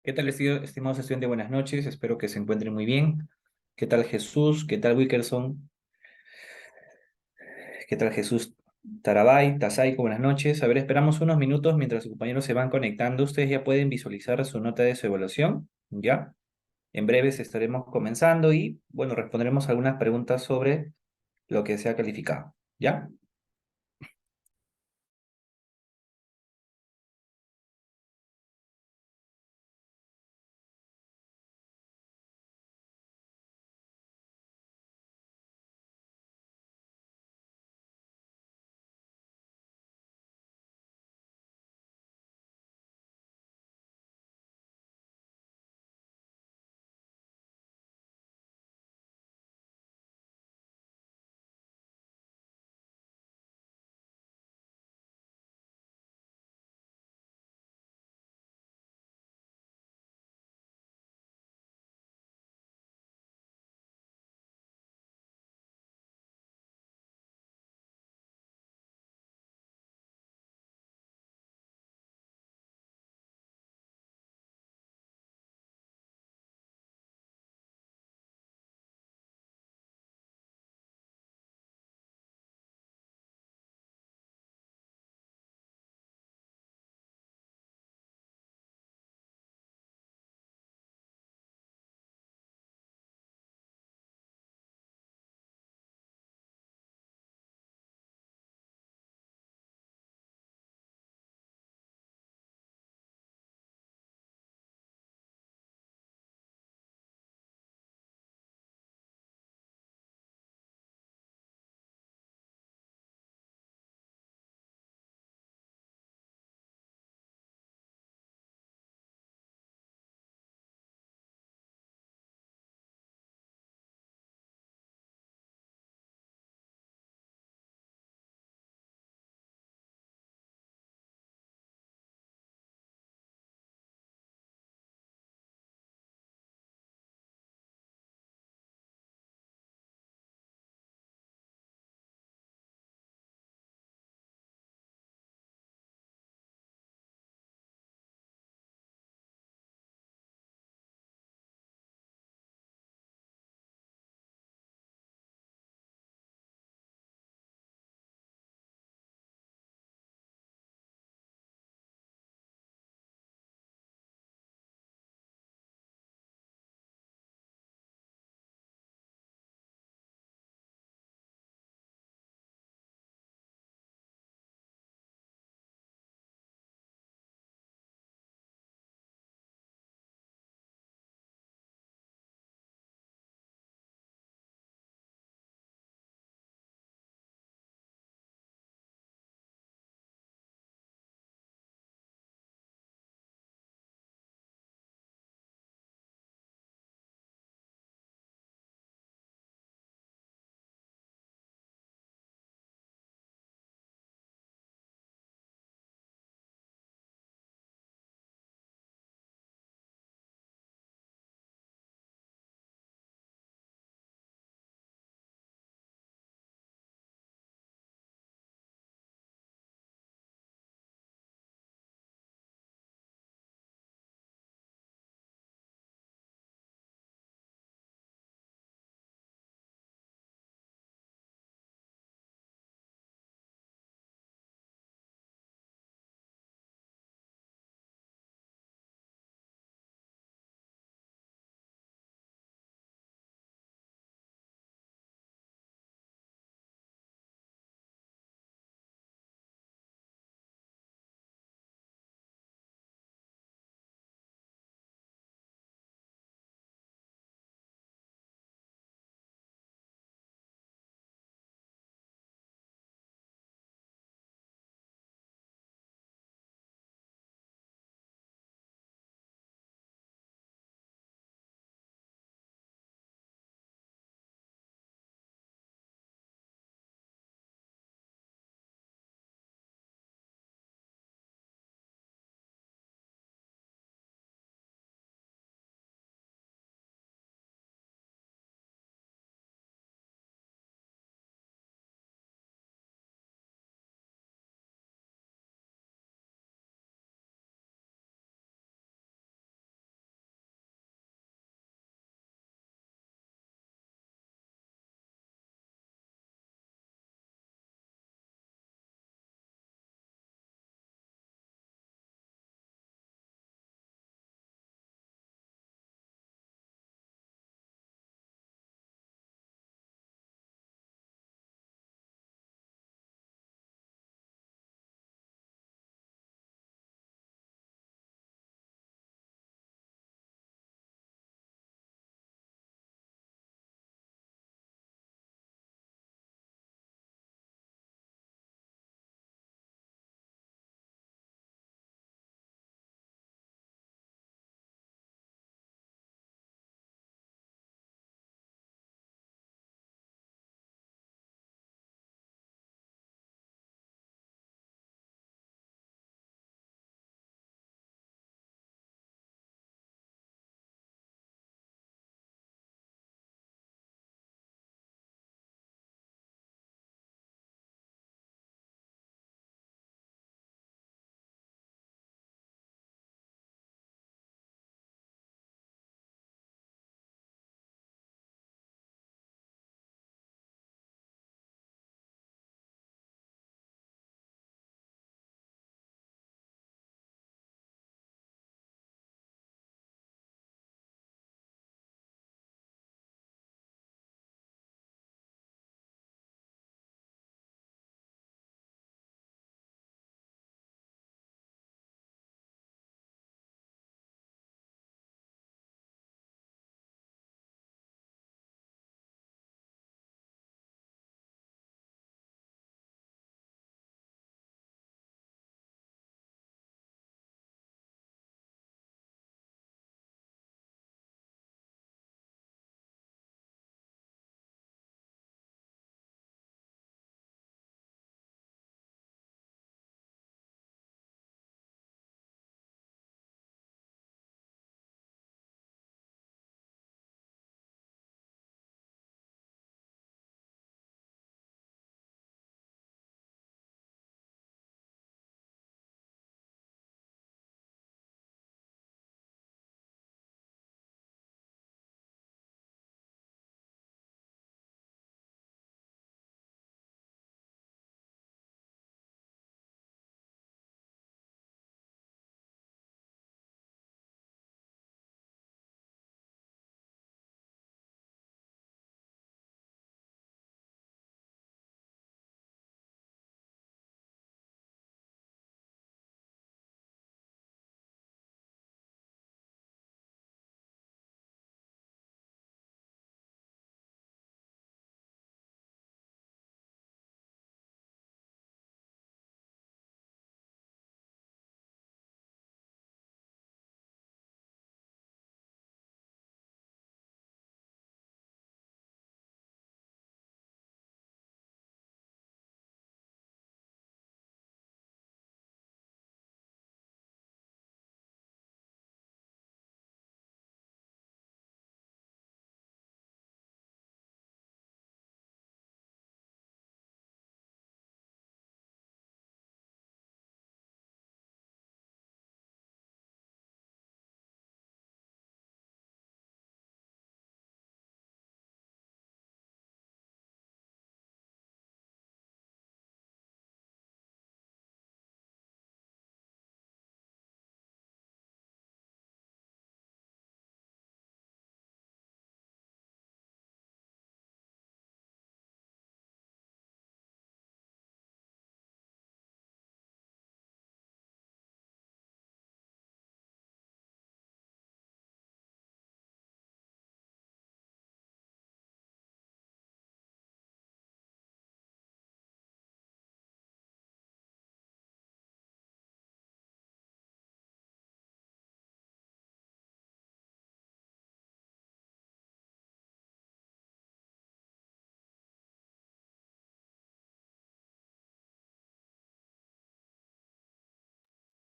¿Qué tal, estimados estudiantes? Buenas noches, espero que se encuentren muy bien. ¿Qué tal Jesús? ¿Qué tal Wickerson? ¿Qué tal Jesús Tarabay? Tasaico, buenas noches. A ver, esperamos unos minutos mientras sus compañeros se van conectando. Ustedes ya pueden visualizar su nota de su evaluación, ¿ya? En breves estaremos comenzando y, bueno, responderemos algunas preguntas sobre lo que se ha calificado, ¿ya?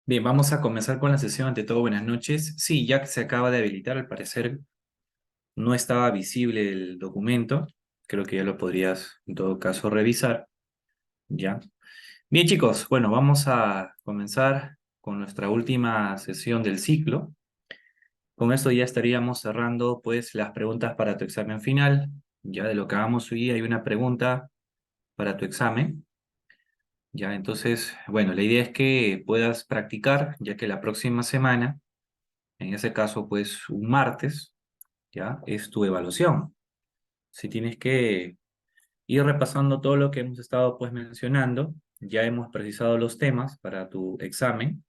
Bien, vamos a comenzar con la sesión. Ante todo, buenas noches. Sí, ya que se acaba de habilitar, al parecer no estaba visible el documento. Creo que ya lo podrías, en todo caso, revisar. Ya. Bien, chicos, bueno, vamos a comenzar con nuestra última sesión del ciclo. Con esto ya estaríamos cerrando, pues, las preguntas para tu examen final. Ya de lo que hagamos hoy, hay una pregunta para tu examen. Ya, entonces, bueno, la idea es que puedas practicar, ya que la próxima semana, en ese caso, pues, un martes, ya, es tu evaluación. Si tienes que ir repasando todo lo que hemos estado, pues, mencionando, ya hemos precisado los temas para tu examen,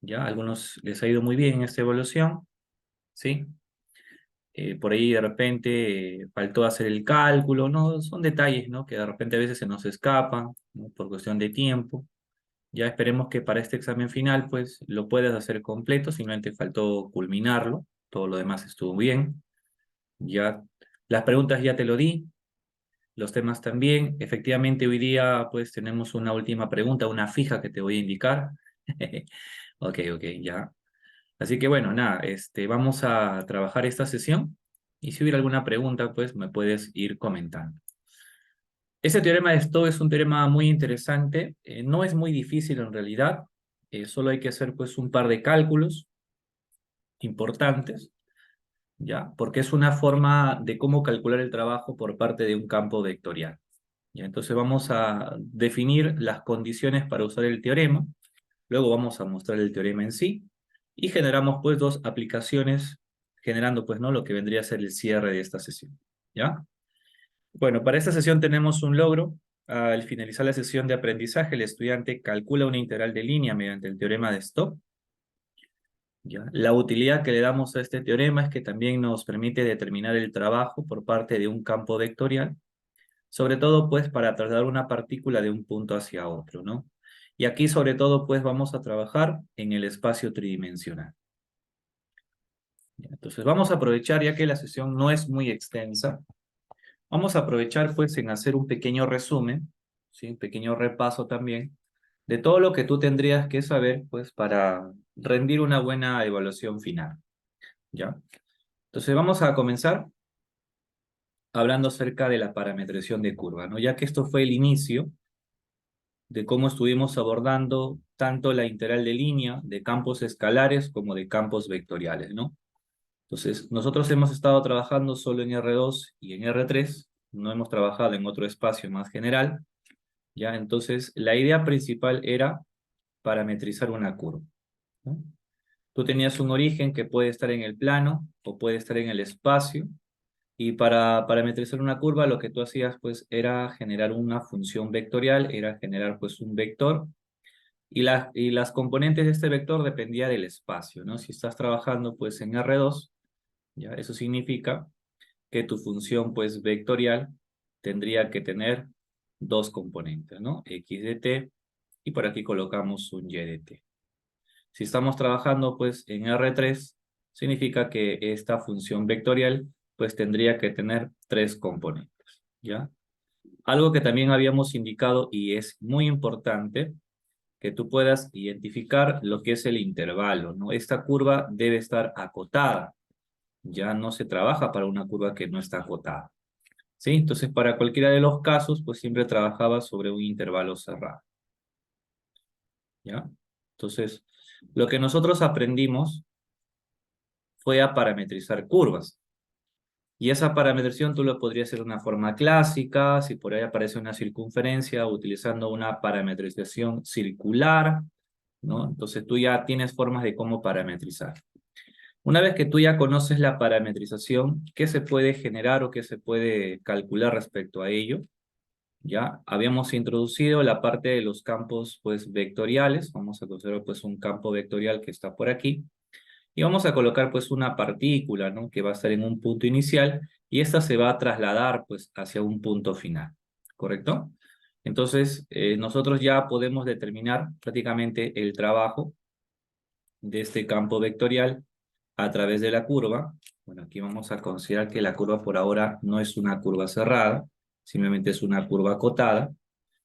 ya, a algunos les ha ido muy bien en esta evaluación, ¿sí? Por ahí de repente faltó hacer el cálculo, ¿no? Son detalles, ¿no? Que de repente a veces se nos escapan, ¿no? Por cuestión de tiempo. Ya esperemos que para este examen final, pues, lo puedas hacer completo, simplemente faltó culminarlo, todo lo demás estuvo bien. Ya, las preguntas ya te lo di, los temas también. Efectivamente, hoy día, pues, tenemos una última pregunta, una fija que te voy a indicar. Ok, ok, ya. Así que bueno, nada, vamos a trabajar esta sesión y si hubiera alguna pregunta, pues me puedes ir comentando. Este teorema de Stowe es un teorema muy interesante, no es muy difícil en realidad, solo hay que hacer pues un par de cálculos importantes, ¿ya? Porque es una forma de cómo calcular el trabajo por parte de un campo vectorial. ¿Ya? Entonces vamos a definir las condiciones para usar el teorema, luego vamos a mostrar el teorema en sí y generamos pues dos aplicaciones, generando pues no lo que vendría a ser el cierre de esta sesión, ¿ya? Bueno, para esta sesión tenemos un logro. Al finalizar la sesión de aprendizaje, el estudiante calcula una integral de línea mediante el teorema de Stowe. ¿Ya? La utilidad que le damos a este teorema es que también nos permite determinar el trabajo por parte de un campo vectorial, sobre todo pues para trasladar una partícula de un punto hacia otro, ¿no? Y aquí sobre todo pues vamos a trabajar en el espacio tridimensional. ¿Ya? Entonces vamos a aprovechar, ya que la sesión no es muy extensa, vamos a aprovechar pues en hacer un pequeño resumen, ¿sí? Un pequeño repaso también de todo lo que tú tendrías que saber pues para rendir una buena evaluación final, ¿ya? Entonces vamos a comenzar hablando acerca de la parametrización de curva, ¿no? Ya que esto fue el inicio de cómo estuvimos abordando tanto la integral de línea de campos escalares como de campos vectoriales, ¿no? Entonces, nosotros hemos estado trabajando solo en R2 y en R3, no hemos trabajado en otro espacio más general, ¿ya? Entonces, la idea principal era parametrizar una curva, ¿no? Tú tenías un origen que puede estar en el plano o puede estar en el espacio, y para parametrizar una curva lo que tú hacías pues era generar una función vectorial, era generar pues un vector, y las componentes de este vector dependía del espacio, ¿no? Si estás trabajando pues en R2, ¿ya? Eso significa que tu función pues vectorial tendría que tener dos componentes, ¿no? X de t, y por aquí colocamos un y de t. Si estamos trabajando pues en R3, significa que esta función vectorial pues tendría que tener tres componentes, ¿ya? Algo que también habíamos indicado y es muy importante, que tú puedas identificar lo que es el intervalo, ¿no? Esta curva debe estar acotada, ya no se trabaja para una curva que no está acotada, ¿sí? Entonces, para cualquiera de los casos, pues siempre trabajaba sobre un intervalo cerrado, ¿ya? Entonces, lo que nosotros aprendimos fue a parametrizar curvas. Y esa parametrización tú lo podrías hacer de una forma clásica, si por ahí aparece una circunferencia, utilizando una parametrización circular, ¿no? Entonces tú ya tienes formas de cómo parametrizar. Una vez que tú ya conoces la parametrización, ¿qué se puede generar o qué se puede calcular respecto a ello? Ya habíamos introducido la parte de los campos pues vectoriales. Vamos a considerar pues un campo vectorial que está por aquí. Y vamos a colocar pues una partícula, ¿no? Que va a estar en un punto inicial y esta se va a trasladar pues hacia un punto final, ¿correcto? Entonces, nosotros ya podemos determinar prácticamente el trabajo de este campo vectorial a través de la curva. Bueno, aquí vamos a considerar que la curva por ahora no es una curva cerrada, simplemente es una curva acotada.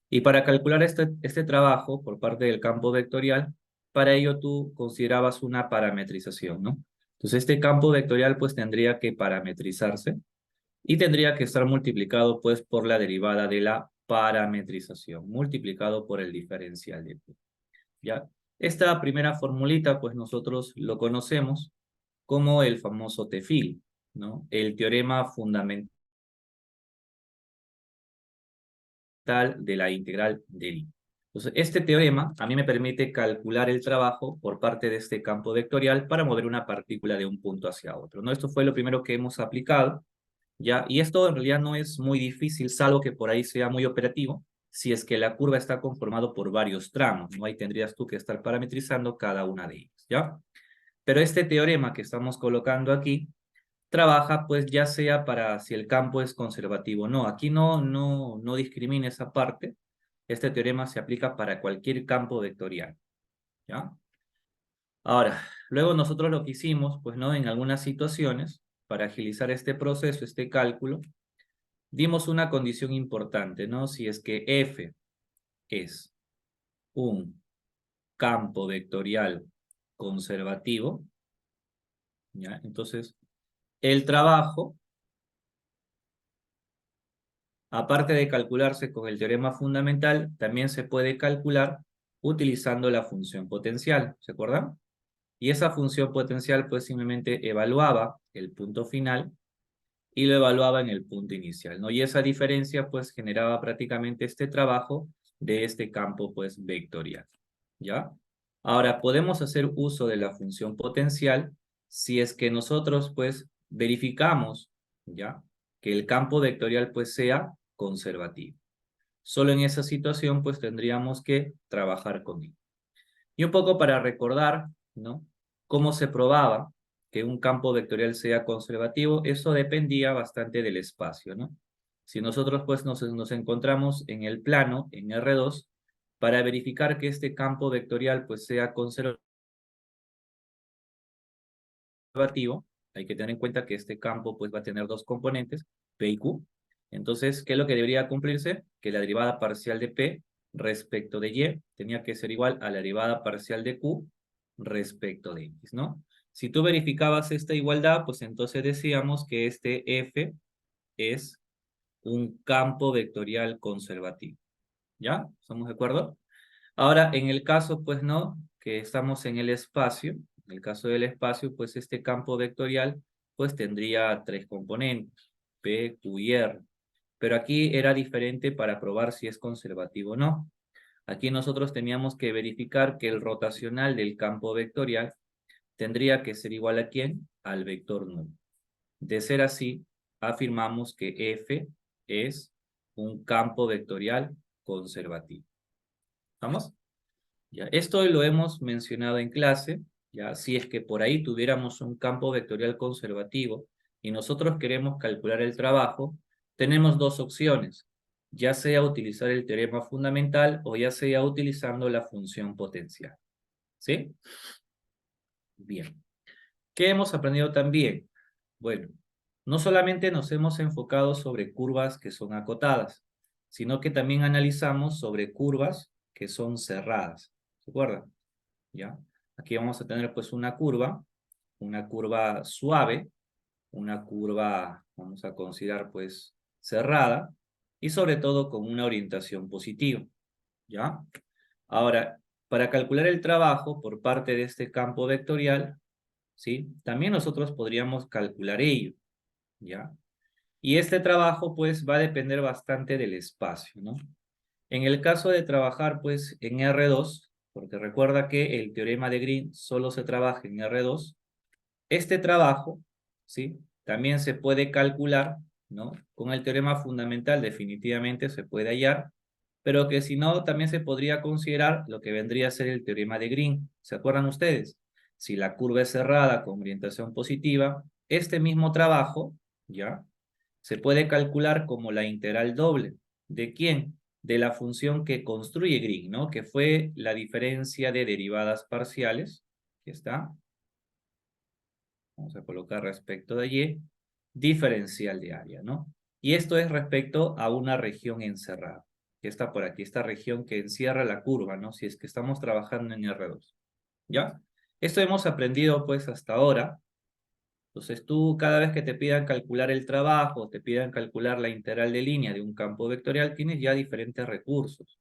Y para calcular este trabajo por parte del campo vectorial, para ello tú considerabas una parametrización, ¿no? Entonces este campo vectorial pues tendría que parametrizarse y tendría que estar multiplicado pues por la derivada de la parametrización, multiplicado por el diferencial de Q, ¿ya? Esta primera formulita pues nosotros lo conocemos como el famoso TEFIL, ¿no? El teorema fundamental de la integral del I. Entonces, este teorema a mí me permite calcular el trabajo por parte de este campo vectorial para mover una partícula de un punto hacia otro, ¿no? Esto fue lo primero que hemos aplicado, ¿ya? Y esto en realidad no es muy difícil, salvo que por ahí sea muy operativo, si es que la curva está conformado por varios tramos, ¿no? Ahí tendrías tú que estar parametrizando cada una de ellas, ¿ya? Pero este teorema que estamos colocando aquí trabaja pues ya sea para si el campo es conservativo o no. Aquí no discrimina esa parte. Este teorema se aplica para cualquier campo vectorial, ¿ya? Ahora, luego nosotros lo que hicimos, pues no, en algunas situaciones, para agilizar este proceso, este cálculo, dimos una condición importante, ¿no? Si es que F es un campo vectorial conservativo, ¿ya? Entonces, el trabajo, aparte de calcularse con el teorema fundamental, también se puede calcular utilizando la función potencial, ¿se acuerdan? Y esa función potencial pues simplemente evaluaba el punto final y lo evaluaba en el punto inicial, ¿no? Y esa diferencia pues generaba prácticamente este trabajo de este campo pues vectorial, ¿ya? Ahora podemos hacer uso de la función potencial si es que nosotros pues verificamos, ¿ya? Que el campo vectorial pues sea conservativo. Solo en esa situación pues tendríamos que trabajar con él. Y un poco para recordar, ¿no? Cómo se probaba que un campo vectorial sea conservativo, eso dependía bastante del espacio, ¿no? Si nosotros pues nos encontramos en el plano, en R2, para verificar que este campo vectorial pues sea conservativo, hay que tener en cuenta que este campo pues va a tener dos componentes, P y Q. Entonces, ¿qué es lo que debería cumplirse? Que la derivada parcial de P respecto de Y tenía que ser igual a la derivada parcial de Q respecto de X, ¿no? Si tú verificabas esta igualdad, pues entonces decíamos que este F es un campo vectorial conservativo. ¿Ya? ¿Estamos de acuerdo? Ahora, en el caso, pues no, que estamos en el espacio, en el caso del espacio, pues este campo vectorial, pues tendría tres componentes, P, Q y R. Pero aquí era diferente para probar si es conservativo o no. Aquí nosotros teníamos que verificar que el rotacional del campo vectorial tendría que ser igual a ¿quién? Al vector nulo. De ser así, afirmamos que F es un campo vectorial conservativo. ¿Vamos? Ya, esto lo hemos mencionado en clase, ya, si es que por ahí tuviéramos un campo vectorial conservativo y nosotros queremos calcular el trabajo, tenemos dos opciones, ya sea utilizar el teorema fundamental o ya sea utilizando la función potencial. ¿Sí? Bien. ¿Qué hemos aprendido también? Bueno, no solamente nos hemos enfocado sobre curvas que son acotadas, sino que también analizamos sobre curvas que son cerradas. ¿Se acuerdan? ¿Ya? Aquí vamos a tener pues una curva suave, una curva, vamos a considerar pues cerrada, y sobre todo con una orientación positiva, ¿ya? Ahora, para calcular el trabajo por parte de este campo vectorial, ¿sí? También nosotros podríamos calcular ello, ¿ya? Y este trabajo pues va a depender bastante del espacio, ¿no? En el caso de trabajar pues en R2, porque recuerda que el teorema de Green solo se trabaja en R2, este trabajo, ¿sí? También se puede calcular, ¿no? Con el teorema fundamental definitivamente se puede hallar, pero que si no, también se podría considerar lo que vendría a ser el teorema de Green. ¿Se acuerdan ustedes? Si la curva es cerrada con orientación positiva, este mismo trabajo, ¿ya? Se puede calcular como la integral doble. ¿De quién? De la función que construye Green, ¿no? Que fue la diferencia de derivadas parciales. Aquí está. Vamos a colocar respecto de Y, diferencial de área, ¿no? Y esto es respecto a una región encerrada, que está por aquí, esta región que encierra la curva, ¿no? Si es que estamos trabajando en R2. ¿Ya? Esto hemos aprendido pues hasta ahora. Entonces tú cada vez que te pidan calcular el trabajo, te pidan calcular la integral de línea de un campo vectorial, tienes ya diferentes recursos.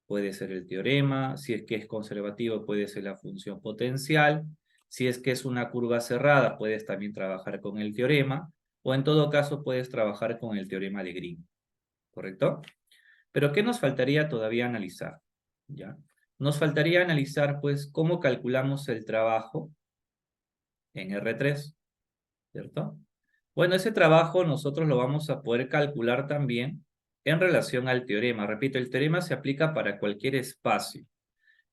Puede ser el teorema, si es que es conservativo puede ser la función potencial, si es que es una curva cerrada puedes también trabajar con el teorema, o en todo caso puedes trabajar con el teorema de Green, ¿correcto? Pero ¿qué nos faltaría todavía analizar? ¿Ya? Nos faltaría analizar pues cómo calculamos el trabajo en R3, ¿cierto? Bueno, ese trabajo nosotros lo vamos a poder calcular también en relación al teorema. Repito, el teorema se aplica para cualquier espacio.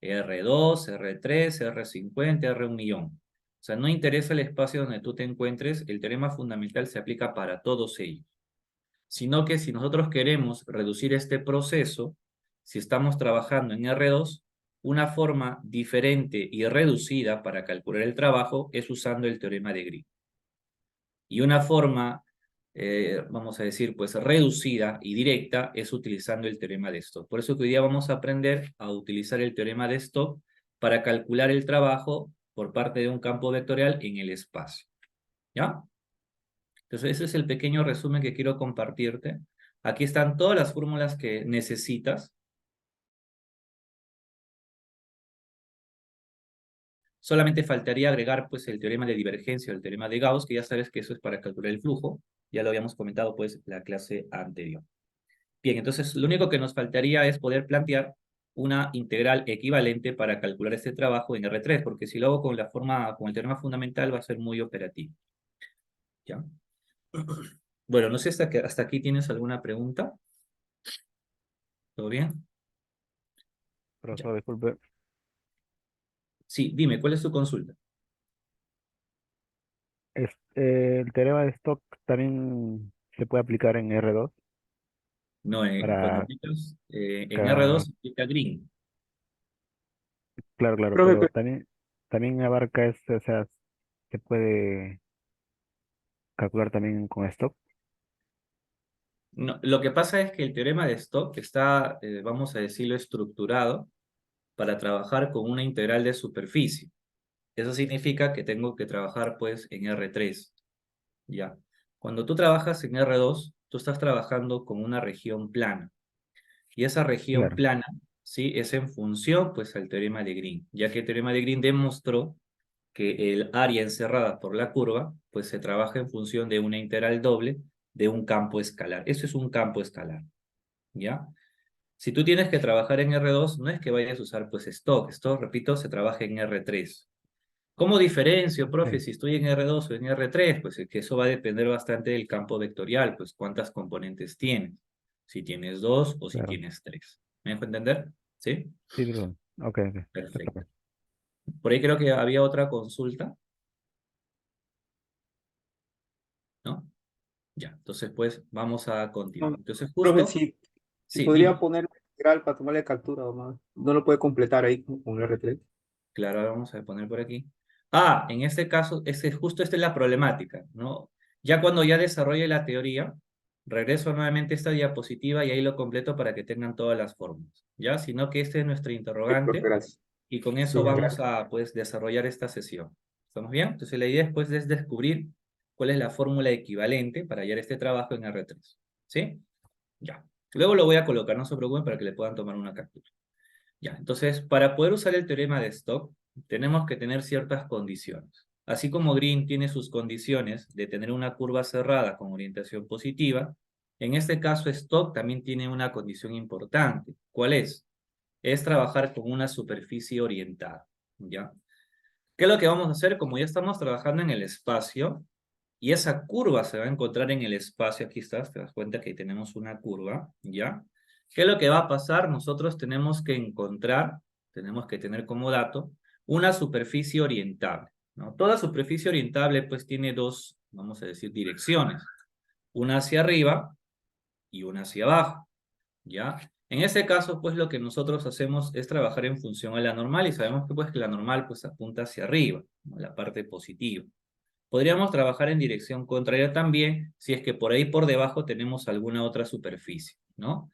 R2, R3, R50, R1 millón. O sea, no interesa el espacio donde tú te encuentres, el teorema fundamental se aplica para todos ellos. Sino que si nosotros queremos reducir este proceso, si estamos trabajando en R2, una forma diferente y reducida para calcular el trabajo es usando el teorema de Green. Y una forma, vamos a decir, pues reducida y directa es utilizando el teorema de Stokes. Por eso que hoy día vamos a aprender a utilizar el teorema de Stokes para calcular el trabajo por parte de un campo vectorial en el espacio. ¿Ya? Entonces ese es el pequeño resumen que quiero compartirte. Aquí están todas las fórmulas que necesitas. Solamente faltaría agregar pues el teorema de divergencia o el teorema de Gauss, que ya sabes que eso es para calcular el flujo. Ya lo habíamos comentado pues la clase anterior. Bien, entonces lo único que nos faltaría es poder plantear una integral equivalente para calcular este trabajo en R3, porque si lo hago con la forma, con el teorema fundamental va a ser muy operativo. ¿Ya? Bueno, no sé hasta aquí tienes alguna pregunta. ¿Todo bien? Ya. Profesor, disculpe. Sí, dime, ¿cuál es tu consulta? El teorema de Stock también se puede aplicar en R2 No, cuando para aplicas en R2 ca- se aplica Green. claro, claro, Profe, pero también abarca este, o sea, se puede calcular también con Stock. No, lo que pasa es que el teorema de Stokes está, vamos a decirlo, estructurado para trabajar con una integral de superficie. Eso significa que tengo que trabajar pues en R3, ¿ya? Cuando tú trabajas en R2, tú estás trabajando con una región plana. Y esa región Claro, plana, ¿sí? Es en función pues al teorema de Green, ya que el teorema de Green demostró que el área encerrada por la curva, pues se trabaja en función de una integral doble de un campo escalar. Eso es un campo escalar, ¿ya? Si tú tienes que trabajar en R2, no es que vayas a usar pues Stock. Stock, repito, se trabaja en R3. ¿Cómo diferencio, profe, sí, si estoy en R2 o en R3? Pues es que eso va a depender bastante del campo vectorial, pues cuántas componentes tienes. Si tienes dos o si claro. tienes tres. ¿Me dejo entender? ¿Sí? Sí, perdón. Ok, ok. Perfecto. Perfecto. Por ahí creo que había otra consulta, ¿no? Ya, entonces pues vamos a continuar. no, Entonces profe, justo, si sí, podría dime. poner la integral para tomarle captura o más. No lo puede completar ahí con R3. Claro, ahora vamos a poner por aquí. Ah, en este caso, justo esta es la problemática, ¿no? Ya cuando ya desarrolle la teoría, regreso nuevamente a esta diapositiva y ahí lo completo para que tengan todas las fórmulas, ¿ya? Sino que este es nuestro Sí, profe, interrogante gracias. y con Sí, eso ya, vamos gracias. a, pues, desarrollar esta sesión. ¿Estamos bien? Entonces la idea después es descubrir cuál es la fórmula equivalente para hallar este trabajo en R3, ¿sí? Ya. Luego lo voy a colocar, no se preocupen, para que le puedan tomar una captura. Ya, entonces, para poder usar el teorema de Stokes, tenemos que tener ciertas condiciones. Así como Green tiene sus condiciones de tener una curva cerrada con orientación positiva, en este caso Stokes también tiene una condición importante. ¿Cuál es? Es trabajar con una superficie orientada, ¿ya? ¿Qué es lo que vamos a hacer? Como ya estamos trabajando en el espacio, y esa curva se va a encontrar en el espacio, aquí estás, te das cuenta que tenemos una curva, ¿ya? ¿Qué es lo que va a pasar? Nosotros tenemos que encontrar, tenemos que tener como dato, una superficie orientable, ¿no? Toda superficie orientable pues tiene dos, vamos a decir, direcciones, una hacia arriba y una hacia abajo, ¿ya? En ese caso, pues lo que nosotros hacemos es trabajar en función a la normal y sabemos que pues que la normal pues apunta hacia arriba, ¿no? La parte positiva. Podríamos trabajar en dirección contraria también, si es que por ahí por debajo tenemos alguna otra superficie, ¿no?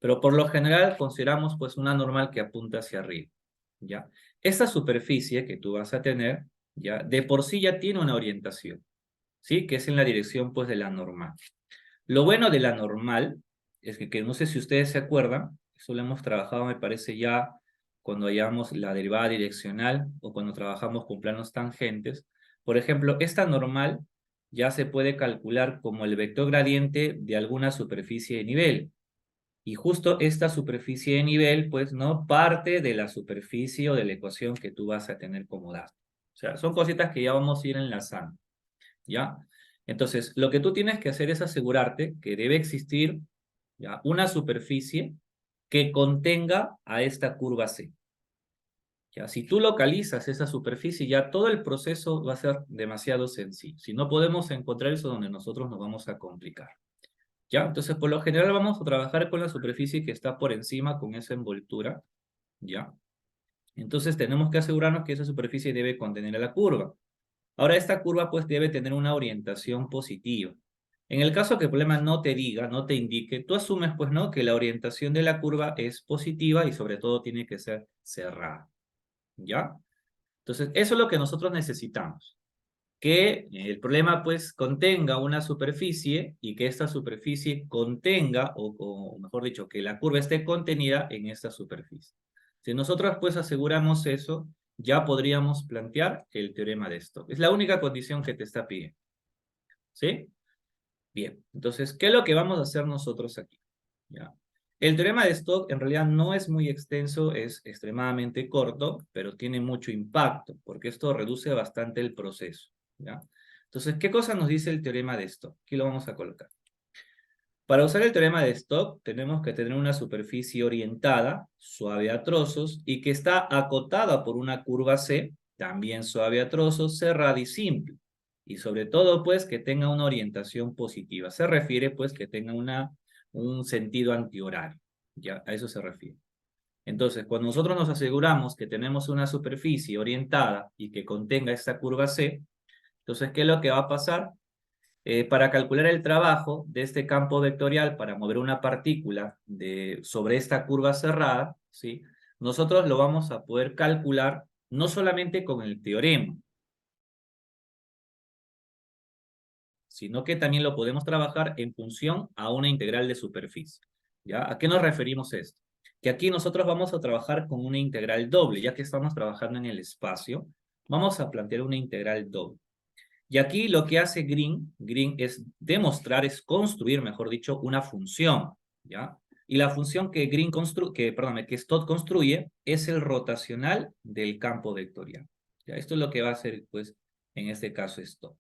Pero por lo general consideramos pues una normal que apunta hacia arriba. ¿ya? Esta superficie que tú vas a tener, ¿ya? De por sí ya tiene una orientación, ¿sí? Que es en la dirección, pues, de la normal. Lo bueno de la normal es que no sé si ustedes se acuerdan, eso lo hemos trabajado, me parece, ya cuando hallamos la derivada direccional o cuando trabajamos con planos tangentes. Por ejemplo, esta normal ya se puede calcular como el vector gradiente de alguna superficie de nivel. Y justo esta superficie de nivel, pues, no parte de la superficie o de la ecuación que tú vas a tener como dato. O sea, son cositas que ya vamos a ir enlazando, ¿ya? Entonces, lo que tú tienes que hacer es asegurarte que debe existir, ¿ya? Una superficie que contenga a esta curva C. ¿Ya? Si tú localizas esa superficie, ya todo el proceso va a ser demasiado sencillo. Si no podemos encontrar eso, donde nosotros nos vamos a complicar. ¿Ya? Entonces, por lo general vamos a trabajar con la superficie que está por encima con esa envoltura, ¿ya? Entonces tenemos que asegurarnos que esa superficie debe contener a la curva. Ahora, esta curva pues debe tener una orientación positiva. En el caso que el problema no te diga, no te indique, tú asumes pues no, que la orientación de la curva es positiva y sobre todo tiene que ser cerrada, ¿ya? Entonces, eso es lo que nosotros necesitamos. Que el problema pues contenga una superficie y que esta superficie contenga, o mejor dicho, que la curva esté contenida en esta superficie. Si nosotros pues aseguramos eso, ya podríamos plantear el teorema de Stokes. Es la única condición que te está pidiendo. ¿Sí? Bien, entonces, ¿qué es lo que vamos a hacer nosotros aquí? ¿Ya? El teorema de Stokes en realidad no es muy extenso, es extremadamente corto, pero tiene mucho impacto, porque esto reduce bastante el proceso. ¿Ya? Entonces, ¿qué cosa nos dice el teorema de Stokes? Aquí lo vamos a colocar. Para usar el teorema de Stokes, tenemos que tener una superficie orientada, suave a trozos, y que está acotada por una curva C, también suave a trozos, cerrada y simple. Y sobre todo, pues, que tenga una orientación positiva. Se refiere, pues, que tenga un sentido antihorario. Ya, a eso se refiere. Entonces, cuando nosotros nos aseguramos que tenemos una superficie orientada y que contenga esta curva C, entonces, ¿qué es lo que va a pasar? Para calcular el trabajo de este campo vectorial para mover una partícula sobre esta curva cerrada, ¿sí? Nosotros lo vamos a poder calcular no solamente con el teorema, sino que también lo podemos trabajar en función a una integral de superficie. ¿Ya? ¿A qué nos referimos esto? Que aquí nosotros vamos a trabajar con una integral doble, ya que estamos trabajando en el espacio, vamos a plantear una integral doble. Y aquí lo que hace Green es demostrar, es construir, mejor dicho, una función, ¿ya? Y la función que que Stott construye es el rotacional del campo vectorial. ¿Ya? Esto es lo que va a hacer, pues, en este caso Stott.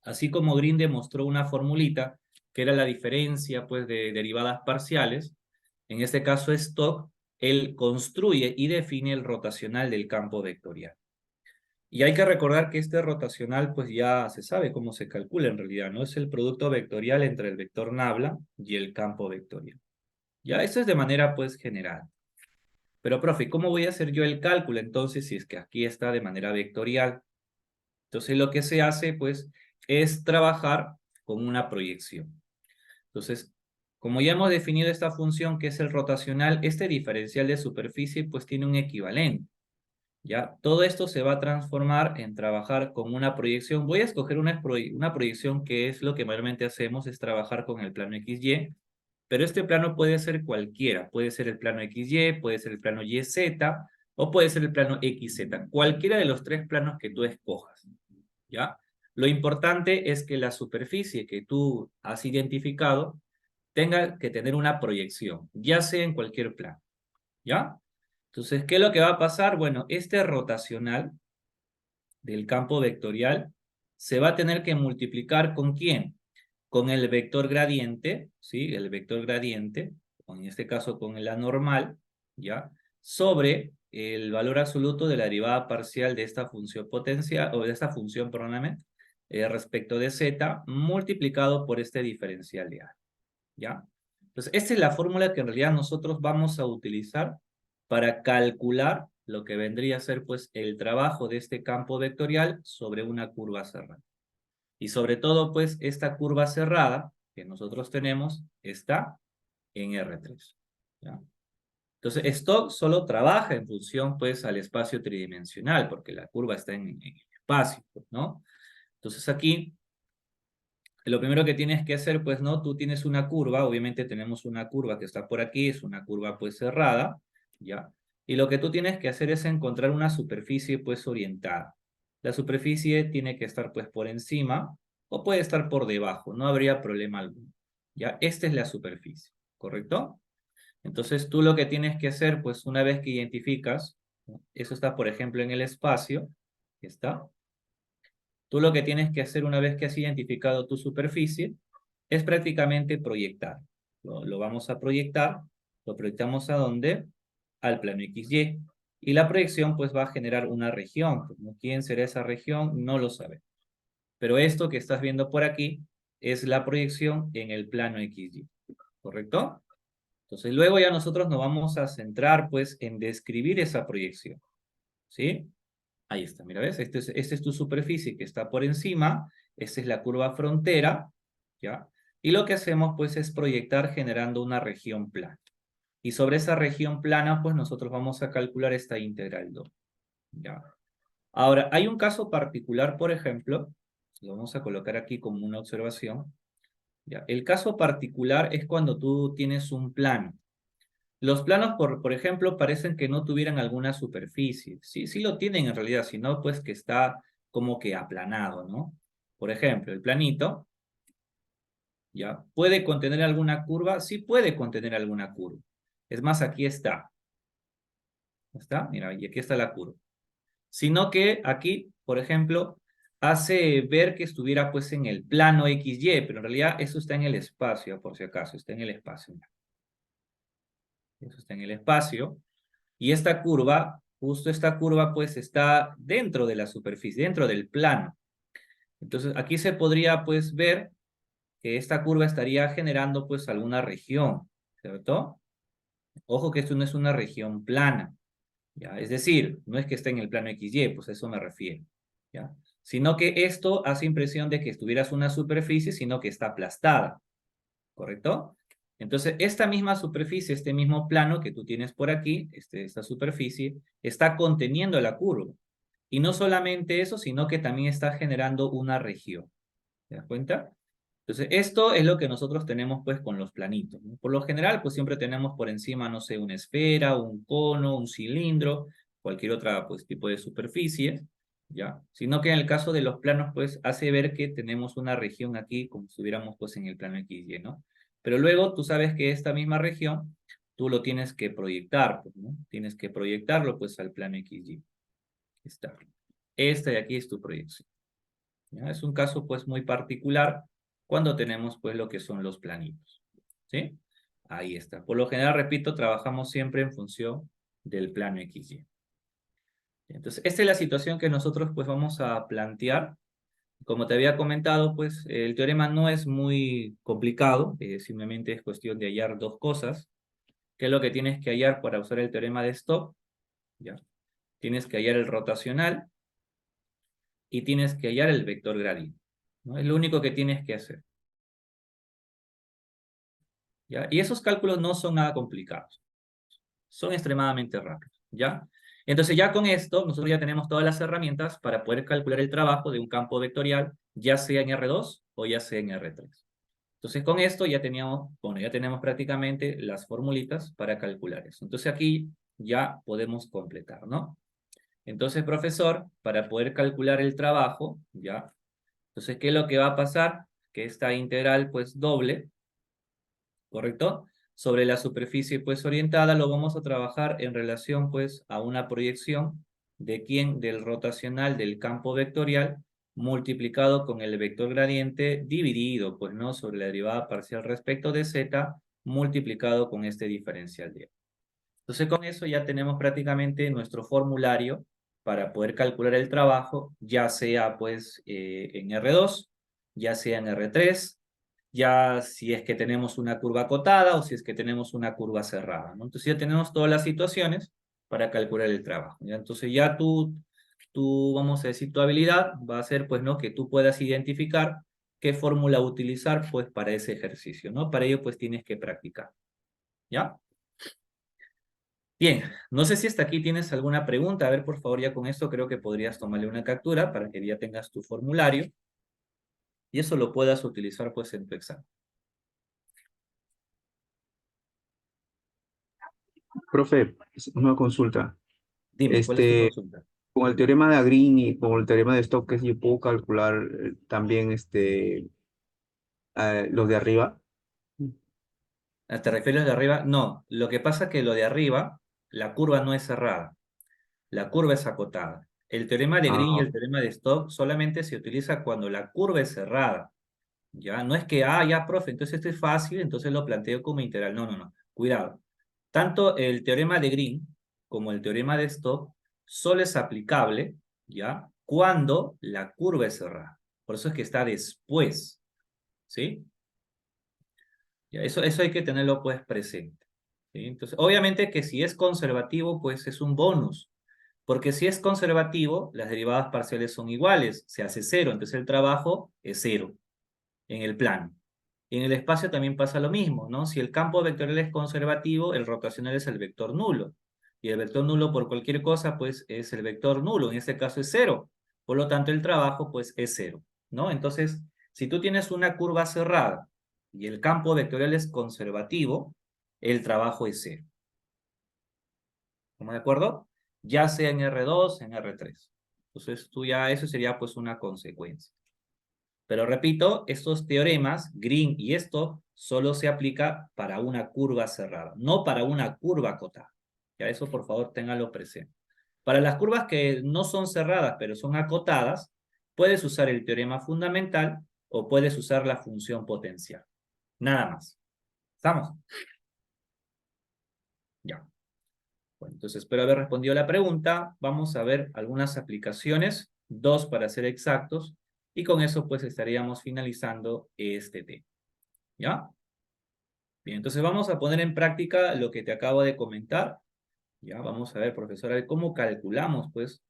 Así como Green demostró una formulita, que era la diferencia, pues, de derivadas parciales, en este caso Stott, él construye y define el rotacional del campo vectorial. Y hay que recordar que este rotacional, pues ya se sabe cómo se calcula en realidad, ¿no? Es el producto vectorial entre el vector nabla y el campo vectorial. Ya, eso es de manera, pues, general. Pero, profe, ¿cómo voy a hacer yo el cálculo entonces si es que aquí está de manera vectorial? Entonces, lo que se hace, pues, es trabajar con una proyección. Entonces, como ya hemos definido esta función que es el rotacional, este diferencial de superficie, pues, tiene un equivalente. ¿Ya? Todo esto se va a transformar en trabajar con una proyección. Voy a escoger una proyección que es lo que mayormente hacemos, es trabajar con el plano XY, pero este plano puede ser cualquiera. Puede ser el plano XY, puede ser el plano YZ o puede ser el plano XZ. Cualquiera de los tres planos que tú escojas. ¿Ya? Lo importante es que la superficie que tú has identificado tenga que tener una proyección, ya sea en cualquier plano. ¿Ya? Entonces, ¿qué es lo que va a pasar? Bueno, este rotacional del campo vectorial se va a tener que multiplicar ¿con quién? Con el vector gradiente, ¿sí? El vector gradiente, o en este caso con la normal, ¿ya? Sobre el valor absoluto de la derivada parcial de esta función potencial, o de esta función, perdóname, respecto de z, multiplicado por este diferencial de a, ¿ya? Entonces, esta es la fórmula que en realidad nosotros vamos a utilizar para calcular lo que vendría a ser pues el trabajo de este campo vectorial sobre una curva cerrada. Y sobre todo pues esta curva cerrada que nosotros tenemos está en R3. ¿Ya? Entonces, esto solo trabaja en función, pues, al espacio tridimensional, porque la curva está en el espacio, pues, ¿no? Entonces, aquí, lo primero que tienes que hacer, pues, ¿no? Tú tienes una curva, obviamente tenemos una curva que está por aquí, es una curva, pues, cerrada, ¿ya? Y lo que tú tienes que hacer es encontrar una superficie, pues, orientada. La superficie tiene que estar, pues, por encima o puede estar por debajo, no habría problema alguno, ¿ya? Esta es la superficie, ¿correcto? Entonces tú lo que tienes que hacer, pues una vez que identificas, ¿no? Eso está, por ejemplo, en el espacio, ¿está? Tú lo que tienes que hacer una vez que has identificado tu superficie es prácticamente proyectar. Lo vamos a proyectar, lo proyectamos ¿a dónde? Al plano XY. Y la proyección pues va a generar una región. ¿No? ¿Quién será esa región? No lo sabemos. Pero esto que estás viendo por aquí es la proyección en el plano XY. ¿Correcto? Entonces luego ya nosotros nos vamos a centrar pues en describir esa proyección. ¿Sí? Ahí está, mira, ¿ves? Esta es tu superficie que está por encima, esta es la curva frontera, ¿ya? Y lo que hacemos pues es proyectar generando una región plana. Y sobre esa región plana pues nosotros vamos a calcular esta integral 2, ¿ya? Ahora, hay un caso particular, por ejemplo, lo vamos a colocar aquí como una observación, ¿ya? El caso particular es cuando tú tienes un plano. Los planos, por ejemplo, parecen que no tuvieran alguna superficie. Sí, sí lo tienen en realidad, sino pues que está como que aplanado, ¿no? Por ejemplo, el planito, ¿ya? ¿Puede contener alguna curva? Sí puede contener alguna curva. Es más, aquí está. ¿Está? Mira, y aquí está la curva. Sino que aquí, por ejemplo, hace ver que estuviera pues en el plano XY, pero en realidad eso está en el espacio, por si acaso, está en el espacio. Eso está en el espacio. Y esta curva, justo esta curva, pues está dentro de la superficie, dentro del plano. Entonces, aquí se podría, pues, ver que esta curva estaría generando, pues, alguna región, ¿cierto? Ojo que esto no es una región plana, ¿ya? Es decir, no es que esté en el plano XY, pues a eso me refiero, ¿ya? Sino que esto hace impresión de que estuvieras una superficie, sino que está aplastada, ¿correcto? Entonces, esta misma superficie, este mismo plano que tú tienes por aquí, esta superficie, está conteniendo la curva. Y no solamente eso, sino que también está generando una región. ¿Te das cuenta? Entonces, esto es lo que nosotros tenemos pues con los planitos, ¿no? Por lo general, pues siempre tenemos por encima, no sé, una esfera, un cono, un cilindro, cualquier otra pues tipo de superficie, ¿ya? Sino que en el caso de los planos, pues hace ver que tenemos una región aquí como si estuviéramos pues en el plano XY, ¿no? Pero luego tú sabes que esta misma región, tú lo tienes que proyectar, pues, ¿no? Tienes que proyectarlo pues al plano XY. Está. Esta de aquí es tu proyección. ¿Ya? Es un caso pues muy particular cuando tenemos pues lo que son los planitos. ¿Sí? Ahí está. Por lo general, repito, trabajamos siempre en función del plano XY. Entonces, esta es la situación que nosotros pues vamos a plantear. Como te había comentado, pues el teorema no es muy complicado, simplemente es cuestión de hallar dos cosas. ¿Qué es lo que tienes que hallar para usar el teorema de Stokes? ¿Ya? Tienes que hallar el rotacional y tienes que hallar el vector gradiente, ¿no? Es lo único que tienes que hacer. ¿Ya? Y esos cálculos no son nada complicados, son extremadamente rápidos, ¿ya? Entonces ya con esto nosotros ya tenemos todas las herramientas para poder calcular el trabajo de un campo vectorial, ya sea en R2 o ya sea en R3. Entonces con esto ya teníamos, bueno, ya tenemos prácticamente las formulitas para calcular eso. Entonces aquí ya podemos completar, ¿no? Entonces, profesor, para poder calcular el trabajo, ¿ya? Entonces, ¿qué es lo que va a pasar? Que esta integral, pues, doble, ¿correcto? Sobre la superficie pues orientada lo vamos a trabajar en relación pues a una proyección de quién, del rotacional del campo vectorial multiplicado con el vector gradiente dividido pues no sobre la derivada parcial respecto de z multiplicado con este diferencial de A. Entonces con eso ya tenemos prácticamente nuestro formulario para poder calcular el trabajo, ya sea pues en R2, ya sea en R3, ya si es que tenemos una curva acotada o si es que tenemos una curva cerrada, ¿no? Entonces ya tenemos todas las situaciones para calcular el trabajo, ¿ya? Entonces ya vamos a decir, tu habilidad va a ser, pues, ¿no? Que tú puedas identificar qué fórmula utilizar, pues, para ese ejercicio, ¿no? Para ello, pues, tienes que practicar, ¿ya? Bien, no sé si hasta aquí tienes alguna pregunta. A ver, por favor, ya con esto creo que podrías tomarle una captura para que ya tengas tu formulario y eso lo puedas utilizar pues en tu examen. Profe, una consulta. Dime, ¿cuál es tu consulta? Con el teorema de Green y con el teorema de Stokes, yo puedo calcular también los de arriba. ¿Te refieres de arriba? No, lo que pasa es que lo de arriba, la curva no es cerrada, la curva es acotada. El teorema de Green y Ah, el teorema de Stokes solamente se utiliza cuando la curva es cerrada. Ya, no es que, ya, profe, entonces esto es fácil, entonces lo planteo como integral. No, no, no. Cuidado. Tanto el teorema de Green como el teorema de Stokes solo es aplicable, ¿ya? Cuando la curva es cerrada. Por eso es que está después, ¿sí? Ya, eso hay que tenerlo, pues, presente, ¿sí? Entonces, obviamente que si es conservativo, pues es un bonus. Porque si es conservativo, las derivadas parciales son iguales, se hace cero, entonces el trabajo es cero en el plano. En el espacio también pasa lo mismo, ¿no? Si el campo vectorial es conservativo, el rotacional es el vector nulo. Y el vector nulo por cualquier cosa, pues es el vector nulo. En este caso es cero. Por lo tanto, el trabajo, pues es cero, ¿no? Entonces, si tú tienes una curva cerrada y el campo vectorial es conservativo, el trabajo es cero. ¿Estamos de acuerdo? Ya sea en R2, en R3. Entonces, tú ya, eso sería pues una consecuencia. Pero repito, estos teoremas, Green y esto, solo se aplica para una curva cerrada, no para una curva acotada. Ya eso, por favor, ténganlo presente. Para las curvas que no son cerradas, pero son acotadas, puedes usar el teorema fundamental o puedes usar la función potencial. Nada más. ¿Estamos? Ya. Bueno, entonces espero haber respondido la pregunta. Vamos a ver algunas aplicaciones, dos para ser exactos, y con eso pues estaríamos finalizando este tema. ¿Ya? Bien, entonces vamos a poner en práctica lo que te acabo de comentar. Ya, vamos a ver, profesora, cómo calculamos, pues,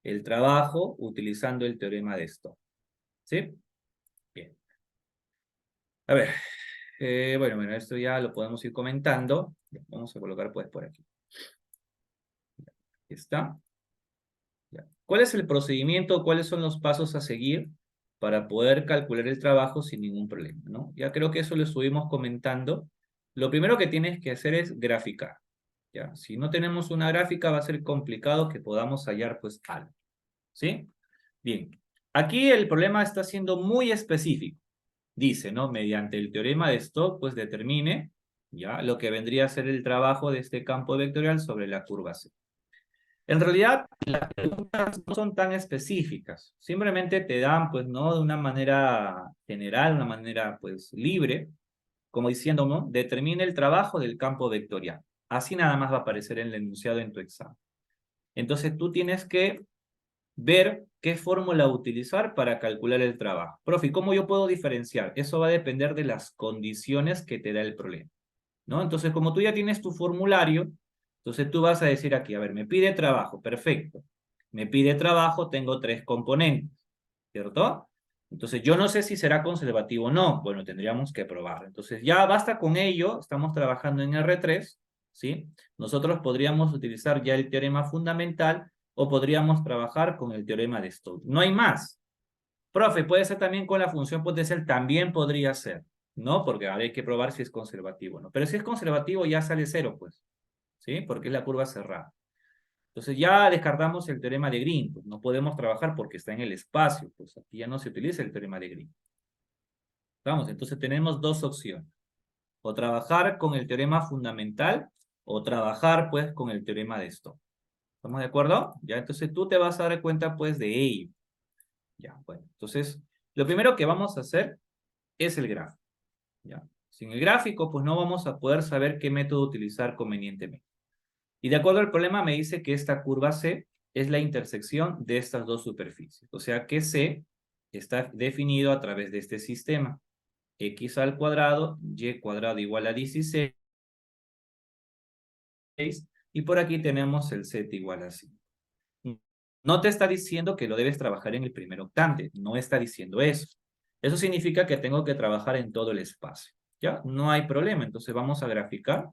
el trabajo utilizando el teorema de Stokes. ¿Sí? Bien. A ver, bueno, esto ya lo podemos ir comentando. Vamos a colocar, pues, por aquí. Aquí está. Ya. ¿Cuál es el procedimiento? ¿Cuáles son los pasos a seguir para poder calcular el trabajo sin ningún problema, ¿no? Ya creo que eso lo estuvimos comentando. Lo primero que tienes que hacer es graficar. ¿Ya? Si no tenemos una gráfica va a ser complicado que podamos hallar pues algo, ¿sí? Bien, aquí el problema está siendo muy específico. Dice, ¿no? Mediante el teorema de Stokes pues determine, ¿ya? Lo que vendría a ser el trabajo de este campo vectorial sobre la curva C. En realidad, las preguntas no son tan específicas. Simplemente te dan, pues, ¿no? De una manera general, una manera, pues, libre, como diciendo, ¿no? Determine el trabajo del campo vectorial. Así nada más va a aparecer en el enunciado en tu examen. Entonces tú tienes que ver qué fórmula utilizar para calcular el trabajo. Profe, ¿cómo yo puedo diferenciar? Eso va a depender de las condiciones que te da el problema, ¿no? Entonces, como tú ya tienes tu formulario, entonces tú vas a decir aquí, a ver, me pide trabajo, perfecto. Me pide trabajo, tengo tres componentes, ¿cierto? Entonces, yo no sé si será conservativo o no. Bueno, tendríamos que probar. Entonces, ya basta con ello. Estamos trabajando en R3, ¿sí? Nosotros podríamos utilizar ya el teorema fundamental o podríamos trabajar con el teorema de Stokes. No hay más. Profe, puede ser también con la función potencial, también podría ser, ¿no? Porque ahora hay que probar si es conservativo, ¿no? Pero si es conservativo ya sale cero, pues, ¿sí? Porque es la curva cerrada. Entonces ya descartamos el teorema de Green, pues no podemos trabajar porque está en el espacio, pues aquí ya no se utiliza el teorema de Green. Vamos, entonces tenemos dos opciones. O trabajar con el teorema fundamental o trabajar pues con el teorema de Stokes. ¿Estamos de acuerdo? Ya, entonces tú te vas a dar cuenta pues de ello. Ya, bueno, entonces lo primero que vamos a hacer es el gráfico. ¿Ya? Sin el gráfico pues no vamos a poder saber qué método utilizar convenientemente. Y de acuerdo al problema me dice que esta curva C es la intersección de estas dos superficies. O sea que C está definido a través de este sistema. X al cuadrado, Y cuadrado igual a 16. Y por aquí tenemos el Z igual a 5. No te está diciendo que lo debes trabajar en el primer octante. No está diciendo eso. Eso significa que tengo que trabajar en todo el espacio. ¿Ya? No hay problema. Entonces vamos a graficar.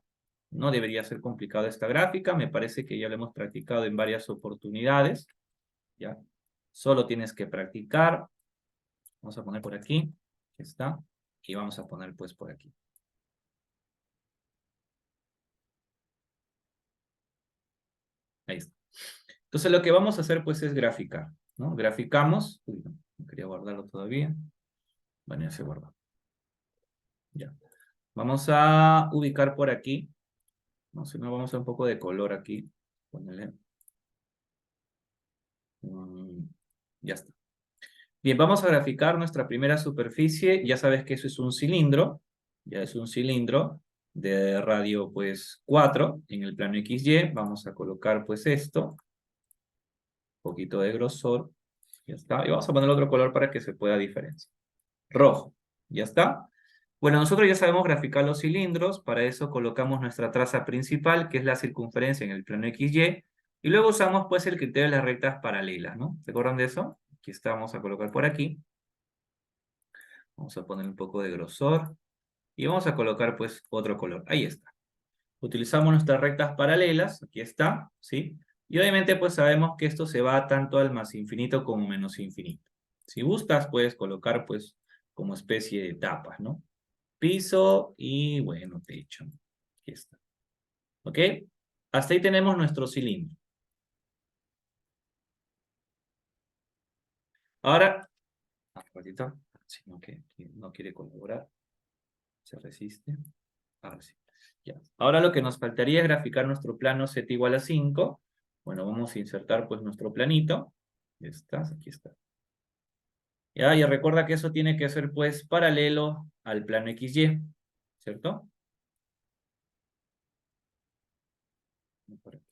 No debería ser complicado esta gráfica, me parece que ya lo hemos practicado en varias oportunidades, ¿ya? Solo tienes que practicar. Vamos a poner por aquí, aquí está, y vamos a poner pues por aquí. Ahí está. Entonces lo que vamos a hacer pues es graficar, ¿no? Graficamos, uy, no quería guardarlo todavía. Bueno, ya se guardó. Ya. Vamos a ubicar por aquí. No sé, no, vamos a un poco de color aquí. Ponele. Ya está. Bien, vamos a graficar nuestra primera superficie. Ya sabes que eso es un cilindro. Ya es un cilindro de radio pues 4 en el plano XY. Vamos a colocar pues esto. Un poquito de grosor. Ya está. Y vamos a poner otro color para que se pueda diferenciar. Rojo. ¿Ya está? Bueno, nosotros ya sabemos graficar los cilindros. Para eso colocamos nuestra traza principal, que es la circunferencia en el plano XY. Y luego usamos pues el criterio de las rectas paralelas, ¿no? ¿Se acuerdan de eso? Aquí está, vamos a colocar por aquí. Vamos a poner un poco de grosor. Y vamos a colocar pues otro color. Ahí está. Utilizamos nuestras rectas paralelas. Aquí está, ¿sí? Y obviamente pues sabemos que esto se va tanto al más infinito como menos infinito. Si gustas puedes colocar pues como especie de tapas, ¿no? Piso y bueno, techo. Aquí está. ¿Ok? Hasta ahí tenemos nuestro cilindro. Ahora, un ratito, si no, que no quiere colaborar, se resiste. Ahora sí. Ya. Ahora lo que nos faltaría es graficar nuestro plano z igual a 5. Bueno, vamos a insertar pues nuestro planito. Ya está, aquí está. Ya, y recuerda que eso tiene que ser pues paralelo al plano XY, ¿cierto? Por aquí.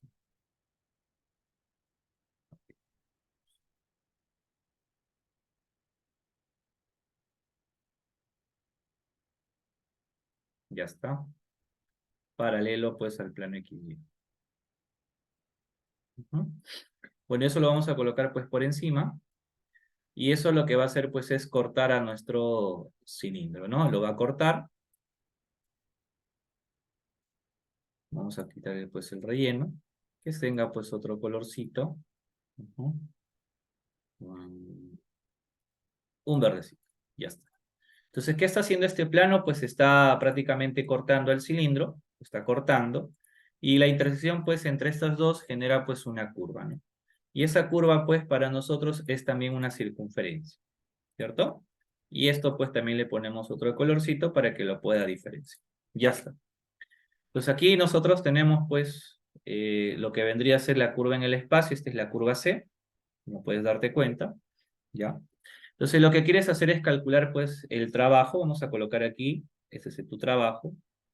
Ya está. Paralelo pues al plano XY. Ujú. Bueno, eso lo vamos a colocar pues por encima. Y eso lo que va a hacer pues es cortar a nuestro cilindro, ¿no? Lo va a cortar. Vamos a quitarle pues el relleno. Que tenga pues otro colorcito. Ujú. Un verdecito. Ya está. Entonces, ¿qué está haciendo este plano? Pues está prácticamente cortando el cilindro. Está cortando. Y la intersección pues entre estas dos genera pues una curva, ¿no? Y esa curva pues para nosotros es también una circunferencia. ¿Cierto? Y esto pues también le ponemos otro colorcito para que lo pueda diferenciar. Ya está. Entonces aquí nosotros tenemos pues lo que vendría a ser la curva en el espacio. Esta es la curva C, como puedes darte cuenta. ¿Ya? Entonces lo que quieres hacer es calcular pues el trabajo. Vamos a colocar aquí, este es tu trabajo,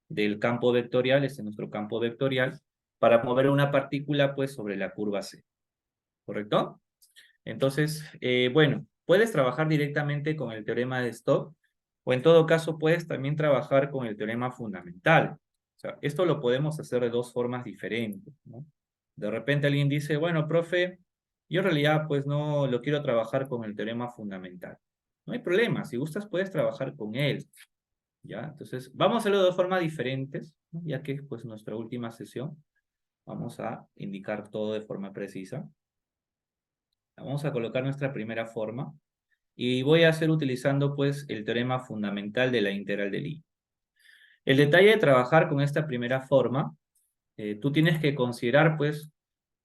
del campo vectorial, este es nuestro campo vectorial, para mover una partícula pues sobre la curva C. ¿Correcto? Entonces, bueno, puedes trabajar directamente con el teorema de Stokes, o en todo caso puedes también trabajar con el teorema fundamental. O sea, esto lo podemos hacer de dos formas diferentes, ¿no? De repente alguien dice, bueno, profe, yo en realidad pues no lo quiero trabajar con el teorema fundamental. No hay problema, si gustas puedes trabajar con él, ¿ya? Entonces, vamos a hacerlo de dos formas diferentes, ¿no? Ya que pues nuestra última sesión vamos a indicar todo de forma precisa. Vamos a colocar nuestra primera forma. Y voy a hacer utilizando pues el teorema fundamental de la integral de I. El detalle de trabajar con esta primera forma, tú tienes que considerar pues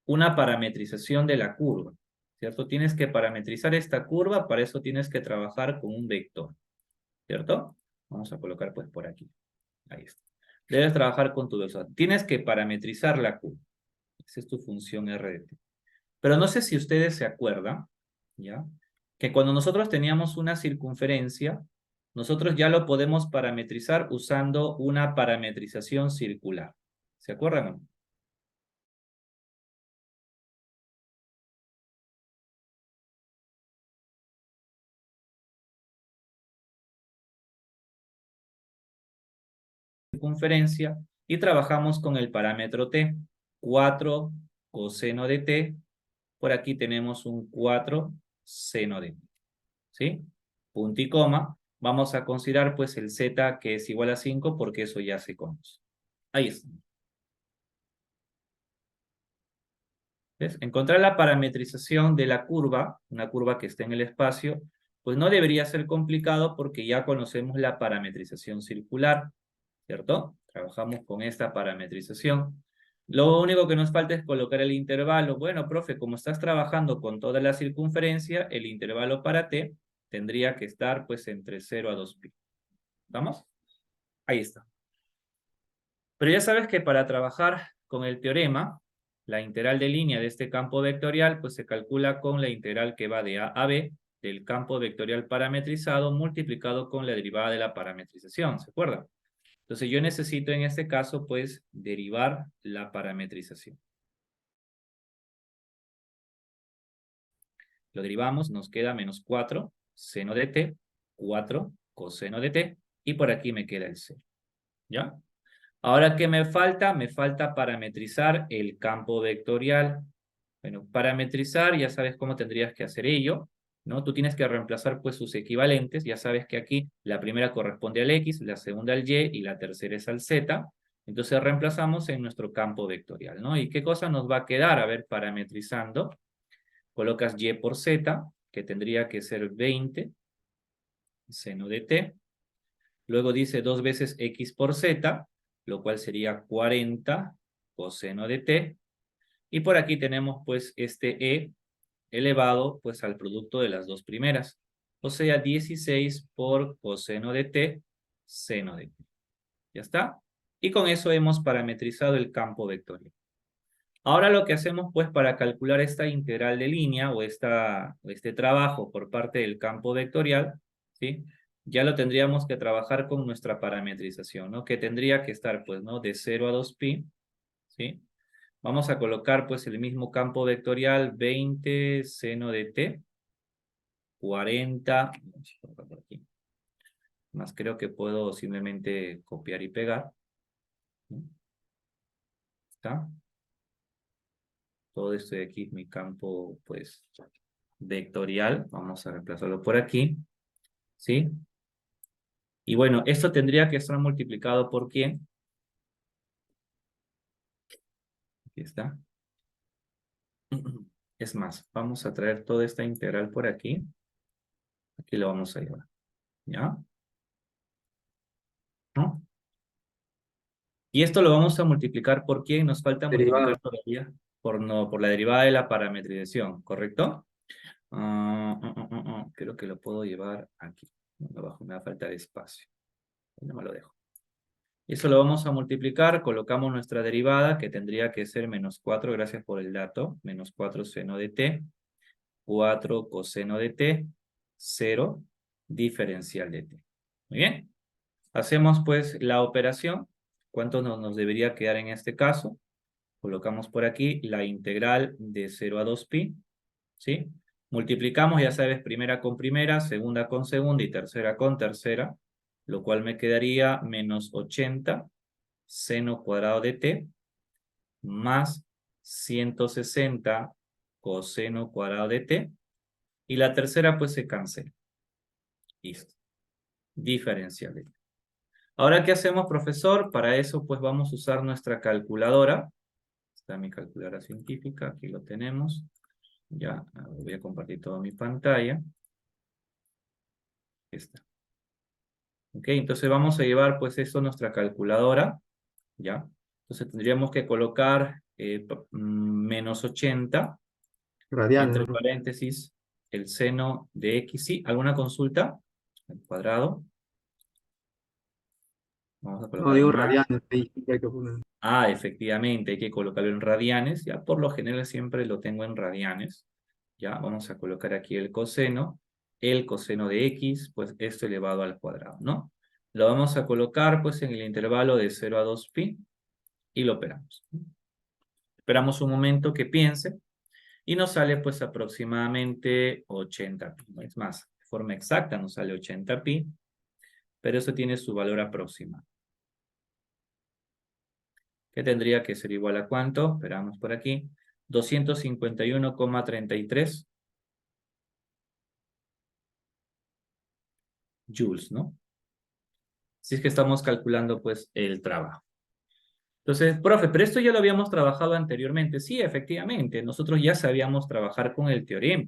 una parametrización de la curva, ¿cierto? Tienes que parametrizar esta curva, para eso tienes que trabajar con un vector, ¿cierto? Vamos a colocar pues por aquí, ahí está. Debes trabajar con tu vector, tienes que parametrizar la curva, esa es tu función R de t. Pero no sé si ustedes se acuerdan, ¿ya? Que cuando nosotros teníamos una circunferencia, nosotros ya lo podemos parametrizar usando una parametrización circular. ¿Se acuerdan o no? Circunferencia y trabajamos con el parámetro t. 4 coseno de t. Por aquí tenemos un 4 seno de t. ¿Sí? Punto y coma. Vamos a considerar pues el z que es igual a 5 porque eso ya se conoce. Ahí está. ¿Ves? Encontrar la parametrización de la curva, una curva que esté en el espacio, pues no debería ser complicado porque ya conocemos la parametrización circular, ¿cierto? Trabajamos con esta parametrización. Lo único que nos falta es colocar el intervalo. Bueno, profe, como estás trabajando con toda la circunferencia, el intervalo para t tendría que estar pues entre 0 a 2pi. ¿Vamos? Ahí está. Pero ya sabes que para trabajar con el teorema, la integral de línea de este campo vectorial pues se calcula con la integral que va de A a B del campo vectorial parametrizado multiplicado con la derivada de la parametrización, ¿se acuerdan? Entonces yo necesito en este caso pues derivar la parametrización. Lo derivamos, nos queda menos 4 seno de t, 4 coseno de t, y por aquí me queda el 0. ¿Ya? Ahora, ¿qué me falta? Me falta parametrizar el campo vectorial. Bueno, parametrizar, ya sabes cómo tendrías que hacer ello, ¿no? Tú tienes que reemplazar pues sus equivalentes. Ya sabes que aquí la primera corresponde al X, la segunda al Y y la tercera es al Z. Entonces reemplazamos en nuestro campo vectorial, ¿no? ¿Y qué cosa nos va a quedar? A ver, parametrizando. Colocas Y por Z, que tendría que ser 20 seno de T. Luego dice 2 veces X por Z, lo cual sería 40 coseno de T. Y por aquí tenemos pues este E elevado pues al producto de las dos primeras. O sea, 16 por coseno de T, seno de T. ¿Ya está? Y con eso hemos parametrizado el campo vectorial. Ahora lo que hacemos pues para calcular esta integral de línea o este trabajo por parte del campo vectorial, ¿sí? Ya lo tendríamos que trabajar con nuestra parametrización, ¿no? Que tendría que estar pues, ¿no? De 0 a 2pi, ¿sí? Vamos a colocar pues el mismo campo vectorial, 20 seno de t, 40, vamos a colocar por aquí. Más creo que puedo simplemente copiar y pegar, ¿no? ¿Está? Todo esto de aquí es mi campo, pues, vectorial. Vamos a reemplazarlo por aquí, ¿sí? Y bueno, esto tendría que estar multiplicado por ¿quién? Aquí está. Es más, vamos a traer toda esta integral por aquí. Aquí lo vamos a llevar, ¿ya? ¿No? Y esto lo vamos a multiplicar por ¿quién? Nos falta Derivada. multiplicar todavía por, no, por la derivada de la parametrización, ¿correcto? Creo que lo puedo llevar aquí. Abajo me va a faltar espacio. No me lo dejo. Eso lo vamos a multiplicar, colocamos nuestra derivada, que tendría que ser menos 4, gracias por el dato, menos 4 seno de t, 4 coseno de t, 0 diferencial de t. Muy bien. Hacemos pues la operación. ¿Cuánto nos debería quedar en este caso? Colocamos por aquí la integral de 0 a 2pi, ¿sí? Multiplicamos, ya sabes, primera con primera, segunda con segunda y tercera con tercera, lo cual me quedaría menos 80 seno cuadrado de t más 160 coseno cuadrado de t. Y la tercera pues se cancela. Listo. Diferencial de t. Ahora, ¿qué hacemos, profesor? Para eso pues vamos a usar nuestra calculadora. Está mi calculadora científica, aquí lo tenemos. Ya, voy a compartir toda mi pantalla. Aquí está. Ok, entonces vamos a llevar pues esto a nuestra calculadora. ¿Ya? Entonces tendríamos que colocar menos 80 Radianes, entre ¿no? paréntesis el seno de x. ¿Sí? ¿Alguna consulta? Al cuadrado. Vamos a No colocar digo más. radianes, ahí sí que hay que poner. Ah, efectivamente, hay que colocarlo en radianes. Ya por lo general siempre lo tengo en radianes. Ya, vamos a colocar aquí el coseno de x, pues esto elevado al cuadrado, ¿no? Lo vamos a colocar pues en el intervalo de 0 a 2pi y lo operamos. Esperamos un momento que piense y nos sale pues aproximadamente 80pi. No es más, de forma exacta nos sale 80pi, pero eso tiene su valor aproximado. ¿Qué tendría que ser igual a cuánto? Esperamos por aquí. 251,33 joules, ¿no? Si es que estamos calculando pues el trabajo. Entonces, profe, pero esto ya lo habíamos trabajado anteriormente. Sí, efectivamente, nosotros ya sabíamos trabajar con el teorema.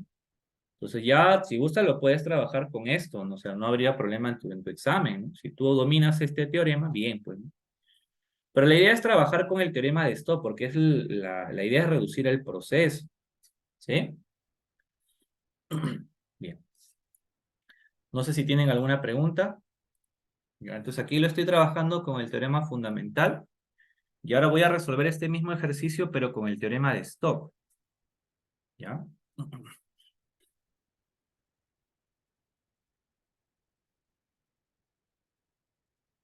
Entonces ya, si gusta, lo puedes trabajar con esto, ¿no? O sea, no habría problema en tu examen, ¿no? Si tú dominas este teorema, bien, pues, ¿no? Pero la idea es trabajar con el teorema de Stokes, porque la idea es reducir el proceso, ¿sí? Bien. No sé si tienen alguna pregunta. Ya, entonces aquí lo estoy trabajando con el teorema fundamental. Y ahora voy a resolver este mismo ejercicio, pero con el teorema de Stokes. ¿Ya?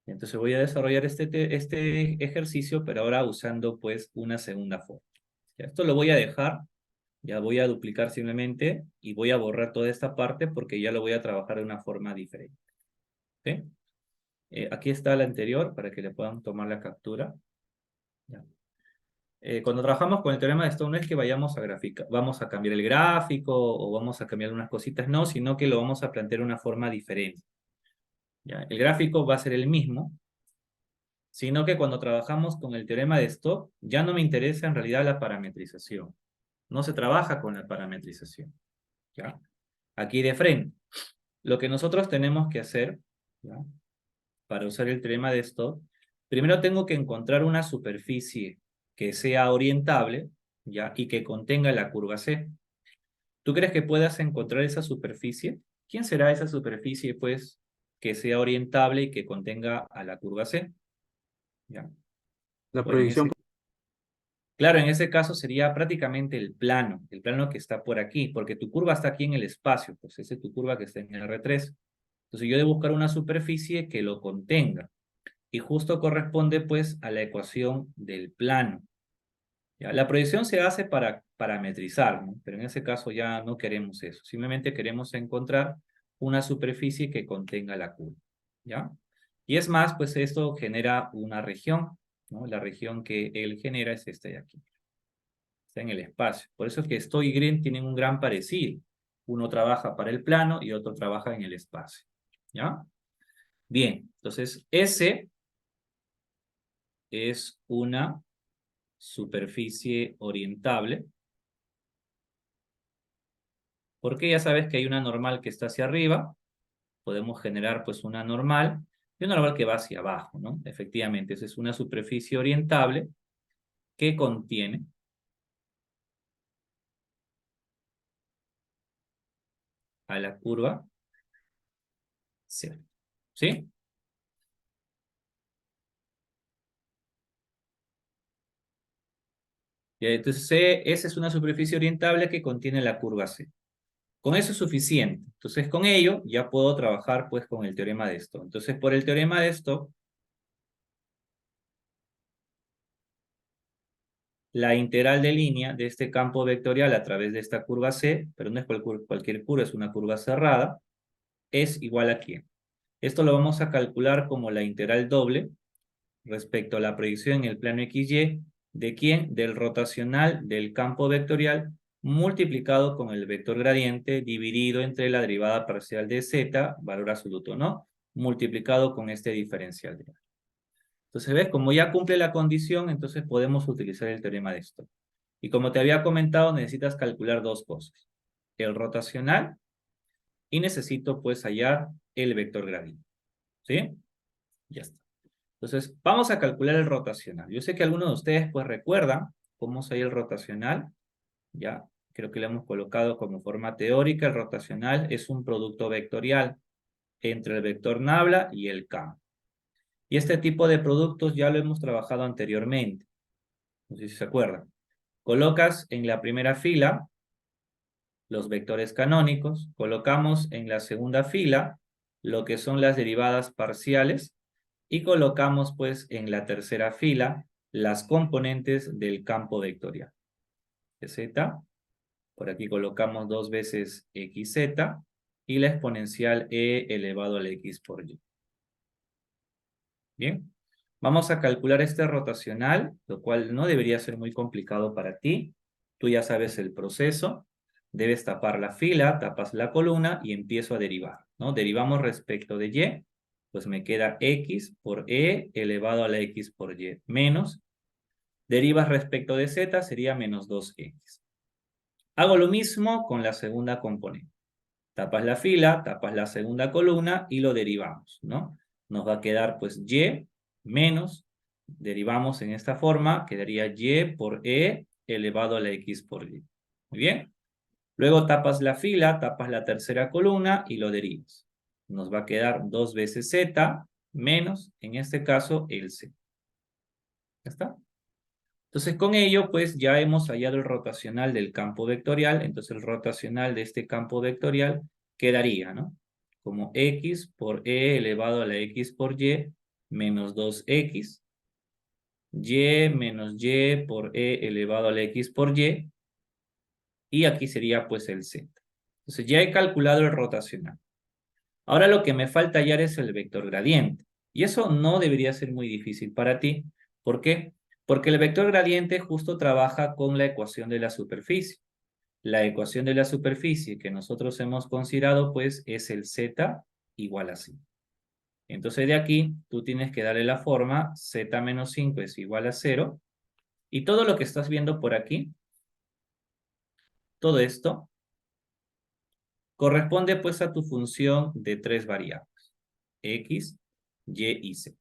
Entonces voy a desarrollar este ejercicio, pero ahora usando pues una segunda forma. Ya, esto lo voy a dejar, ya voy a duplicar simplemente y voy a borrar toda esta parte porque ya lo voy a trabajar de una forma diferente. ¿Sí? Aquí está la anterior para que le puedan tomar la captura. Ya. Cuando trabajamos con el teorema de Stokes no es que vayamos a graficar, vamos a cambiar el gráfico o vamos a cambiar algunas cositas, no, sino que lo vamos a plantear de una forma diferente. ¿Ya? El gráfico va a ser el mismo, sino que cuando trabajamos con el teorema de Stokes ya no me interesa en realidad la parametrización. No se trabaja con la parametrización. ¿Ya? Aquí de frente, lo que nosotros tenemos que hacer, ¿ya? Para usar el teorema de Stokes, primero tengo que encontrar una superficie que sea orientable, ¿ya? Y que contenga la curva C. ¿Tú crees que puedas encontrar esa superficie? ¿Quién será esa superficie, pues, que sea orientable y que contenga a la curva C? ¿Ya? La Bueno, proyección, claro, en ese caso sería prácticamente el plano que está por aquí, porque tu curva está aquí en el espacio, pues esa es tu curva que está en el R3. Entonces yo debo buscar una superficie que lo contenga, y justo corresponde pues a la ecuación del plano. ¿Ya? La proyección se hace para parametrizar, ¿no? Pero en ese caso ya no queremos eso, simplemente queremos encontrar una superficie que contenga la curva, ¿ya? Y es más, pues esto genera una región, ¿no? La región que él genera es esta de aquí, está en el espacio. Por eso es que Stokes y Green tienen un gran parecido. Uno trabaja para el plano y otro trabaja en el espacio, ¿ya? Bien, entonces S es una superficie orientable, porque ya sabes que hay una normal que está hacia arriba, podemos generar pues una normal y una normal que va hacia abajo, ¿no? Efectivamente, esa es una superficie orientable que contiene a la curva C, ¿sí? Y entonces C, esa es una superficie orientable que contiene la curva C. Con eso es suficiente. Entonces, con ello ya puedo trabajar pues con el teorema de Stokes. Entonces, por el teorema de Stokes, la integral de línea de este campo vectorial a través de esta curva C, pero no es cualquier curva, es una curva cerrada, es igual a ¿quién? Esto lo vamos a calcular como la integral doble respecto a la proyección en el plano XY de ¿quién? Del rotacional del campo vectorial multiplicado con el vector gradiente dividido entre la derivada parcial de Z, valor absoluto, ¿no? Multiplicado con este diferencial de A. Entonces, ¿ves? Como ya cumple la condición, entonces podemos utilizar el teorema de Stokes. Y como te había comentado, necesitas calcular dos cosas. El rotacional y necesito pues hallar el vector gradiente. ¿Sí? Ya está. Entonces, vamos a calcular el rotacional. Yo sé que algunos de ustedes pues recuerdan cómo se halla el rotacional. Ya, creo que lo hemos colocado como forma teórica. El rotacional es un producto vectorial entre el vector nabla y el campo. Y este tipo de productos ya lo hemos trabajado anteriormente. No sé si se acuerdan. Colocas en la primera fila los vectores canónicos, colocamos en la segunda fila lo que son las derivadas parciales y colocamos pues en la tercera fila las componentes del campo vectorial. Z, por aquí colocamos dos veces xz y la exponencial e elevado a la x por y. Bien, vamos a calcular este rotacional, lo cual no debería ser muy complicado para ti. Tú ya sabes el proceso. Debes tapar la fila, tapas la columna y empiezo a derivar, ¿no? Derivamos respecto de y, pues me queda x por e elevado a la x por y, menos Derivas respecto de z, sería menos 2x. Hago lo mismo con la segunda componente. Tapas la fila, tapas la segunda columna y lo derivamos, ¿no? Nos va a quedar pues y menos, derivamos en esta forma, quedaría y por e elevado a la x por y. Muy bien. Luego tapas la fila, tapas la tercera columna y lo derivas. Nos va a quedar 2 veces z menos, en este caso, el z. ¿Ya está? Entonces, con ello, pues, ya hemos hallado el rotacional del campo vectorial. Entonces, el rotacional de este campo vectorial quedaría, ¿no? Como x por e elevado a la x por y menos 2x. Y menos y por e elevado a la x por y. Y aquí sería, pues, el z. Entonces, ya he calculado el rotacional. Ahora lo que me falta hallar es el vector gradiente. Y eso no debería ser muy difícil para ti. ¿Por qué? Porque el vector gradiente justo trabaja con la ecuación de la superficie. La ecuación de la superficie que nosotros hemos considerado, pues, es el z igual a 5. Entonces de aquí tú tienes que darle la forma z menos 5 es igual a 0. Y todo lo que estás viendo por aquí, todo esto, corresponde pues a tu función de 3 variables. X, y y z.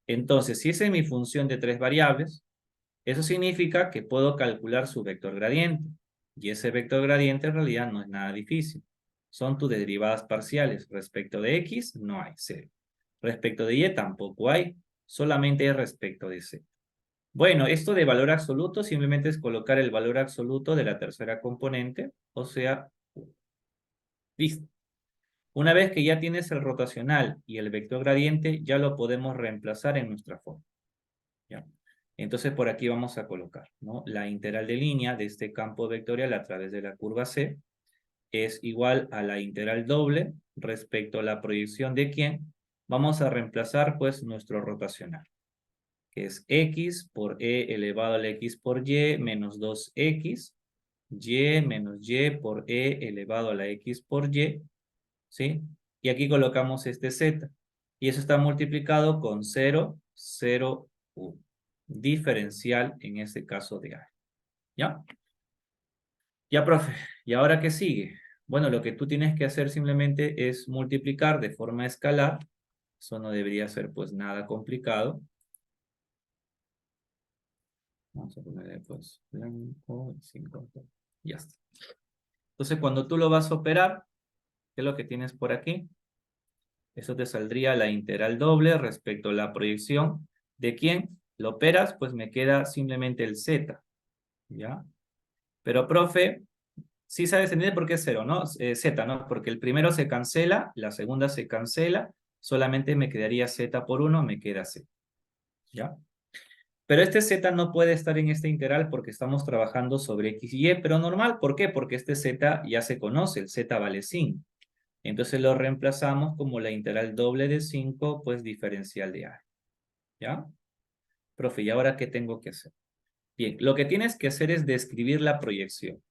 Entonces, si esa es mi función de 3 variables, eso significa que puedo calcular su vector gradiente. Y ese vector gradiente en realidad no es nada difícil. Son tus derivadas parciales. Respecto de x, no hay, 0. Respecto de y, tampoco hay. Solamente respecto de z. Bueno, esto de valor absoluto simplemente es colocar el valor absoluto de la tercera componente, o sea, 1. Listo. Una vez que ya tienes el rotacional y el vector gradiente, ya lo podemos reemplazar en nuestra forma. ¿Ya? Entonces por aquí vamos a colocar, ¿no? La integral de línea de este campo vectorial a través de la curva C es igual a la integral doble respecto a la proyección de quién. Vamos a reemplazar pues nuestro rotacional, que es x por e elevado a la x por y menos 2x, y menos y por e elevado a la x por y, ¿sí? Y aquí colocamos este z. Y eso está multiplicado con 0, 0, 1. Diferencial en este caso de A. ¿Ya? Ya, profe. ¿Y ahora qué sigue? Bueno, lo que tú tienes que hacer simplemente es multiplicar de forma escalar. Eso no debería ser pues nada complicado. Vamos a ponerle pues blanco, 5. Ya está. Entonces cuando tú lo vas a operar, ¿qué es lo que tienes por aquí? Eso te saldría la integral doble respecto a la proyección. ¿De quién? Lo operas, pues me queda simplemente el z. ¿Ya? Pero, profe, sí sabes entender por qué es 0, ¿no? Z, ¿no? Porque el primero se cancela, la segunda se cancela, solamente me quedaría z por 1, me queda z. ¿Ya? Pero este z no puede estar en esta integral porque estamos trabajando sobre x y y, pero normal, ¿por qué? Porque este z ya se conoce, el z vale 5. Entonces lo reemplazamos como la integral doble de 5, pues diferencial de A. ¿Ya? Profe, ¿y ahora qué tengo que hacer? Bien, lo que tienes que hacer es describir la proyección.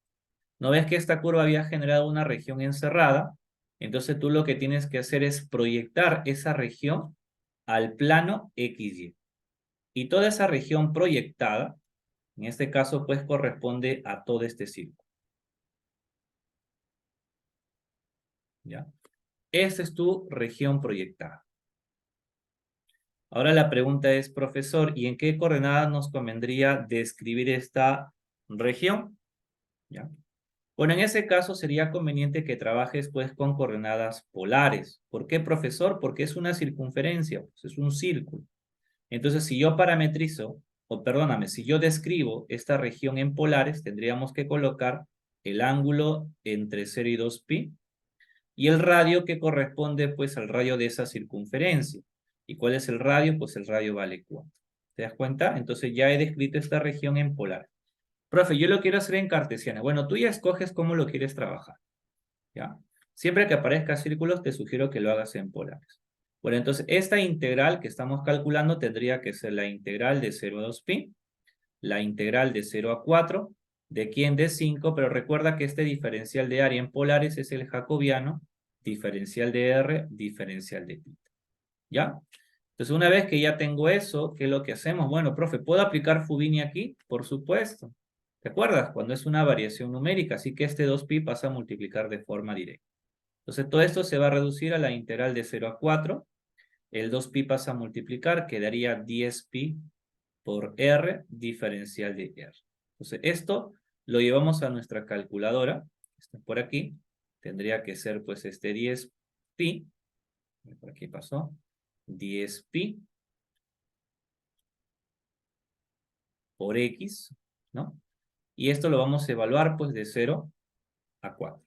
¿No ves que esta curva había generado una región encerrada? Entonces tú lo que tienes que hacer es proyectar esa región al plano XY. Y toda esa región proyectada, en este caso, pues corresponde a todo este círculo. ¿Ya? Esta es tu región proyectada. Ahora la pregunta es, profesor, ¿y en qué coordenadas nos convendría describir esta región? ¿Ya? Bueno, en ese caso sería conveniente que trabajes pues con coordenadas polares. ¿Por qué, profesor? Porque es una circunferencia, pues, es un círculo. Entonces, si yo parametrizo, o perdóname, si yo describo esta región en polares, tendríamos que colocar el ángulo entre 0 y 2pi y el radio que corresponde pues al radio de esa circunferencia. ¿Y cuál es el radio? Pues el radio vale 4. ¿Te das cuenta? Entonces ya he descrito esta región en polar. Profe, yo lo quiero hacer en cartesiana. Bueno, tú ya escoges cómo lo quieres trabajar. ¿Ya? Siempre que aparezca círculos, te sugiero que lo hagas en polares. Bueno, entonces esta integral que estamos calculando tendría que ser la integral de 0 a 2pi, la integral de 0 a 4, de quién de 5, pero recuerda que este diferencial de área en polares es el jacobiano, diferencial de R, diferencial de pi. ¿Ya? Entonces, una vez que ya tengo eso, ¿qué es lo que hacemos? Bueno, profe, ¿puedo aplicar Fubini aquí? Por supuesto. ¿Te acuerdas? Cuando es una variación numérica, así que este 2pi pasa a multiplicar de forma directa. Entonces, todo esto se va a reducir a la integral de 0 a 4. El 2pi pasa a multiplicar, quedaría 10pi por r diferencial de r. Entonces, esto lo llevamos a nuestra calculadora. Está por aquí. Tendría que ser, pues, este 10pi. Por aquí pasó. 10pi por x, ¿no? Y esto lo vamos a evaluar, pues, de 0 a 4.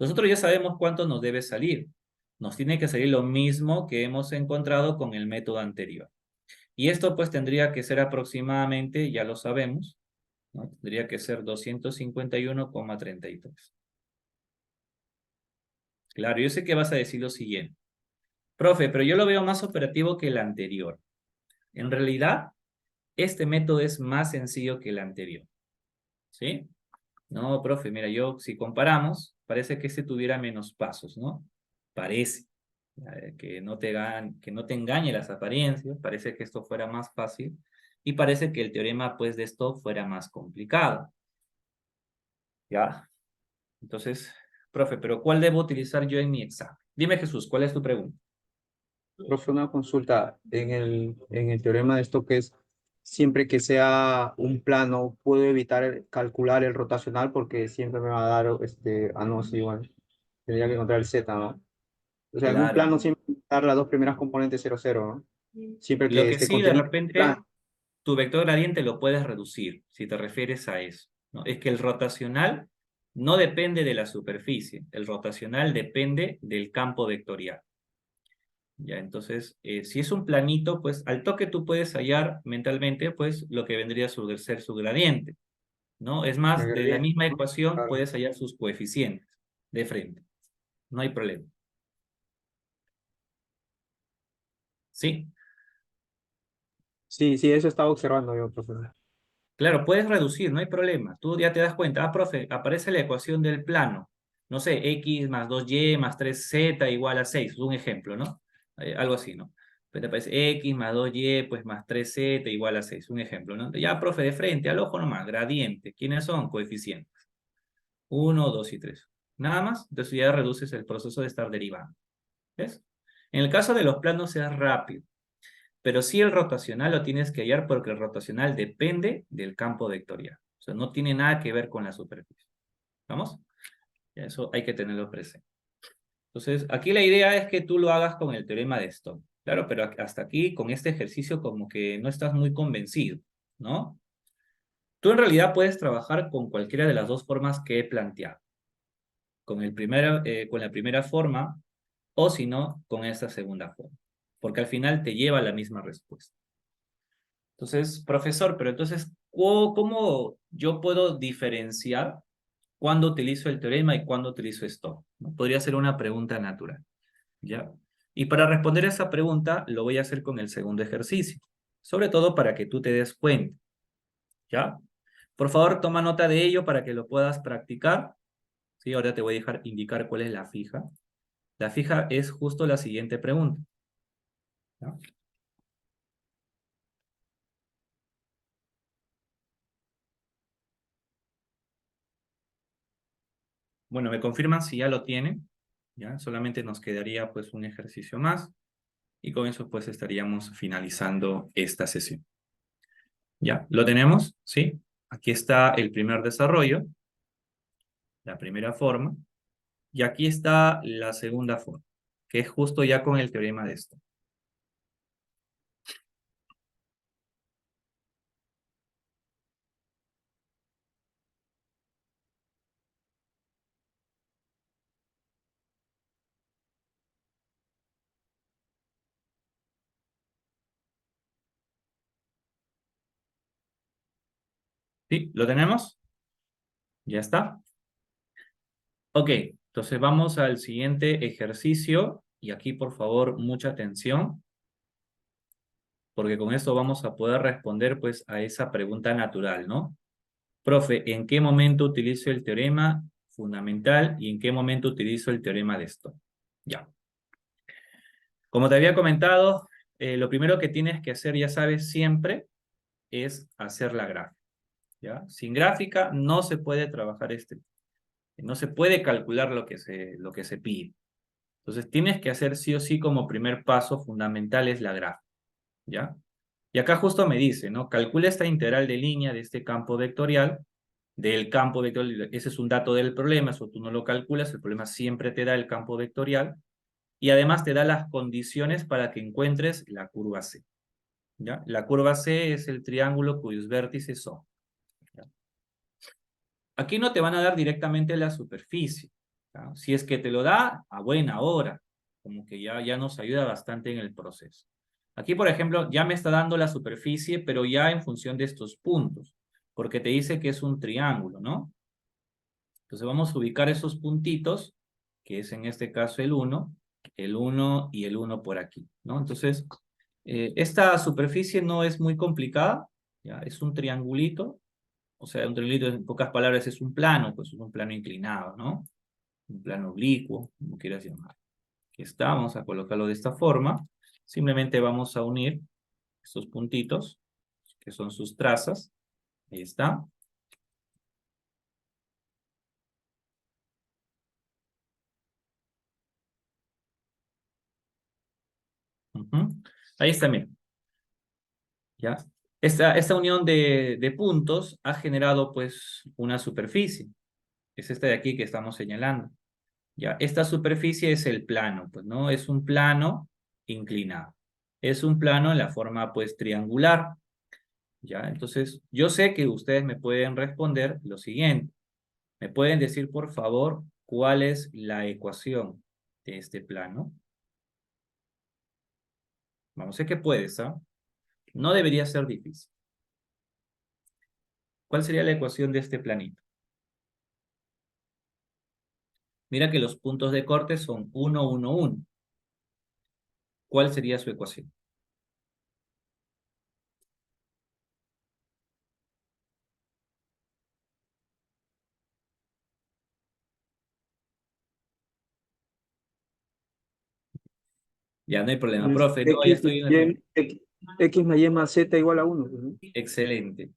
Nosotros ya sabemos cuánto nos debe salir. Nos tiene que salir lo mismo que hemos encontrado con el método anterior. Y esto pues tendría que ser aproximadamente, ya lo sabemos, ¿no? Tendría que ser 251,33. Claro, yo sé que vas a decir lo siguiente. Profe, pero yo lo veo más operativo que el anterior. En realidad, este método es más sencillo que el anterior. ¿Sí? No, profe, mira, si comparamos, parece que este tuviera menos pasos, ¿no? Parece. Que no te engañe las apariencias, parece que esto fuera más fácil y parece que el teorema pues de esto fuera más complicado. ¿Ya? Entonces, profe, pero ¿cuál debo utilizar yo en mi examen? Dime, Jesús, ¿cuál es tu pregunta? Profe, una consulta. En el teorema de Stokes, siempre que sea un plano, puedo evitar calcular el rotacional porque siempre me va a dar, no, sí, igual. Tendría que encontrar el Z, ¿no? O sea, en un Claro. plano siempre dar las dos primeras componentes 0, 0, ¿no? Siempre Lo que que esté sí, de contenido en el repente, plano. tu vector gradiente lo puedes reducir, si te refieres a eso, ¿no? Es que el rotacional no depende de la superficie, el rotacional depende del campo vectorial. Ya, entonces, si es un planito, pues al toque tú puedes hallar mentalmente, pues lo que vendría a ser su gradiente, ¿no? Es El más, de la gradiente, misma ¿no? ecuación Claro. puedes hallar sus coeficientes de frente, no hay problema. Sí, Sí, sí, eso estaba observando yo, profesor. claro, puedes reducir, no hay problema. Tú ya te das cuenta, profe, aparece la ecuación del plano, no sé, x más 2y más 3z igual a 6, es un ejemplo, ¿no? Algo así, ¿no? Pues te aparece x más 2y pues más 3z igual a 6, un ejemplo, ¿no? Ya, profe, de frente, al ojo nomás, gradiente. ¿Quiénes son? Coeficientes. 1, 2 y 3. Nada más, entonces ya reduces el proceso de estar derivando. ¿Ves? En el caso de los planos es rápido, pero sí el rotacional lo tienes que hallar porque el rotacional depende del campo vectorial. O sea, no tiene nada que ver con la superficie. ¿Vamos? Ya, eso hay que tenerlo presente. Entonces, aquí la idea es que tú lo hagas con el teorema de Stokes. Claro, pero hasta aquí, con este ejercicio, como que no estás muy convencido, ¿no? Tú en realidad puedes trabajar con cualquiera de las dos formas que he planteado. Con la primera forma, o si no, con esta segunda forma. Porque al final te lleva a la misma respuesta. Entonces, profesor, pero entonces, ¿cómo yo puedo diferenciar cuándo utilizo el teorema y cuándo utilizo esto? ¿No? Podría ser una pregunta natural, ¿ya? Y para responder a esa pregunta, lo voy a hacer con el segundo ejercicio, sobre todo para que tú te des cuenta, ¿ya? Por favor, toma nota de ello para que lo puedas practicar, ¿sí? Ahora te voy a dejar indicar cuál es la fija. La fija es justo la siguiente pregunta, ¿ya? Bueno, me confirman si ya lo tienen, ¿ya? Solamente nos quedaría pues un ejercicio más y con eso pues estaríamos finalizando esta sesión. ¿Ya? ¿Lo tenemos? ¿Sí? Aquí está el primer desarrollo, la primera forma, y aquí está la segunda forma, que es justo ya con el teorema de esto. ¿Sí? ¿Lo tenemos? ¿Ya está? Ok, entonces vamos al siguiente ejercicio, y aquí por favor mucha atención, porque con esto vamos a poder responder pues a esa pregunta natural, ¿no? Profe, ¿en qué momento utilizo el teorema fundamental y en qué momento utilizo el teorema de Stokes? Ya. Como te había comentado, lo primero que tienes que hacer, ya sabes, siempre es hacer la gráfica, ¿ya? Sin gráfica no se puede trabajar no se puede calcular lo que se pide. Entonces tienes que hacer sí o sí como primer paso fundamental es la gráfica, ¿ya? Y acá justo me dice, ¿no? Calcula esta integral de línea de este campo vectorial, del campo vectorial, ese es un dato del problema, eso tú no lo calculas, el problema siempre te da el campo vectorial, y además te da las condiciones para que encuentres la curva C, ¿ya? La curva C es el triángulo cuyos vértices son, ¿ya? Aquí no te van a dar directamente la superficie, ¿ya? Si es que te lo da, a buena hora, como que ya nos ayuda bastante en el proceso. Aquí, por ejemplo, ya me está dando la superficie, pero ya en función de estos puntos, porque te dice que es un triángulo, ¿no? Entonces vamos a ubicar esos puntitos, que es en este caso el 1 y el 1 por aquí, ¿no? Entonces, esta superficie no es muy complicada, ¿ya? Es un triangulito, o sea, un triangulito en pocas palabras es un plano, pues es un plano inclinado, ¿no? Un plano oblicuo, como quieras llamar. Aquí está, vamos a colocarlo de esta forma. Simplemente vamos a unir estos puntitos, que son sus trazas. Ahí está. Ujú. Ahí está, miren. ¿Ya? Esta unión de puntos ha generado pues una superficie. Es esta de aquí que estamos señalando. ¿Ya? Esta superficie es el plano, pues, ¿no? Es un plano inclinado. Es un plano en la forma pues triangular. ¿Ya? Entonces, yo sé que ustedes me pueden responder lo siguiente. ¿Me pueden decir, por favor, cuál es la ecuación de este plano? Vamos, sé que puedes, ¿ah? No debería ser difícil. ¿Cuál sería la ecuación de este planito? Mira que los puntos de corte son 1, 1, 1. ¿Cuál sería su ecuación? Ya no hay problema, Es profe. No, ya X, estoy en la... Y, X más Y más Z igual a 1. Excelente.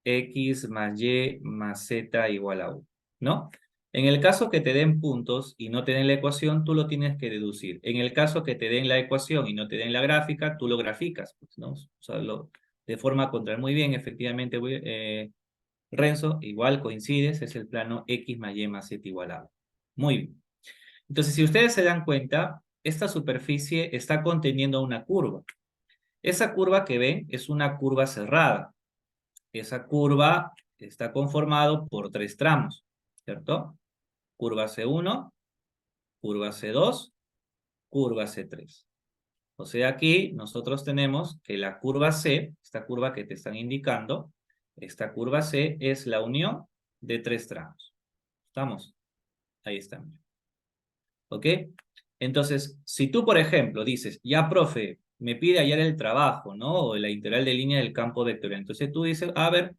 X más Y más Z igual a 1, ¿no? En el caso que te den puntos y no te den la ecuación, tú lo tienes que deducir. En el caso que te den la ecuación y no te den la gráfica, tú lo graficas, pues, ¿no? O sea, de forma contraria. Muy bien, efectivamente, Renzo, igual coincides, es el plano X más Y más Z igual a 1. Muy bien. Entonces, si ustedes se dan cuenta, esta superficie está conteniendo una curva. Esa curva que ven es una curva cerrada. Esa curva está conformado por tres tramos, ¿cierto? Curva C1, curva C2, curva C3. O sea, aquí nosotros tenemos que la curva C, esta curva que te están indicando, esta curva C es la unión de tres tramos. ¿Estamos? Ahí estamos. ¿Ok? Entonces, si tú, por ejemplo, dices, ya, profe, me pide hallar el trabajo, ¿no? O la integral de línea del campo vectorial. Entonces tú dices, a ver,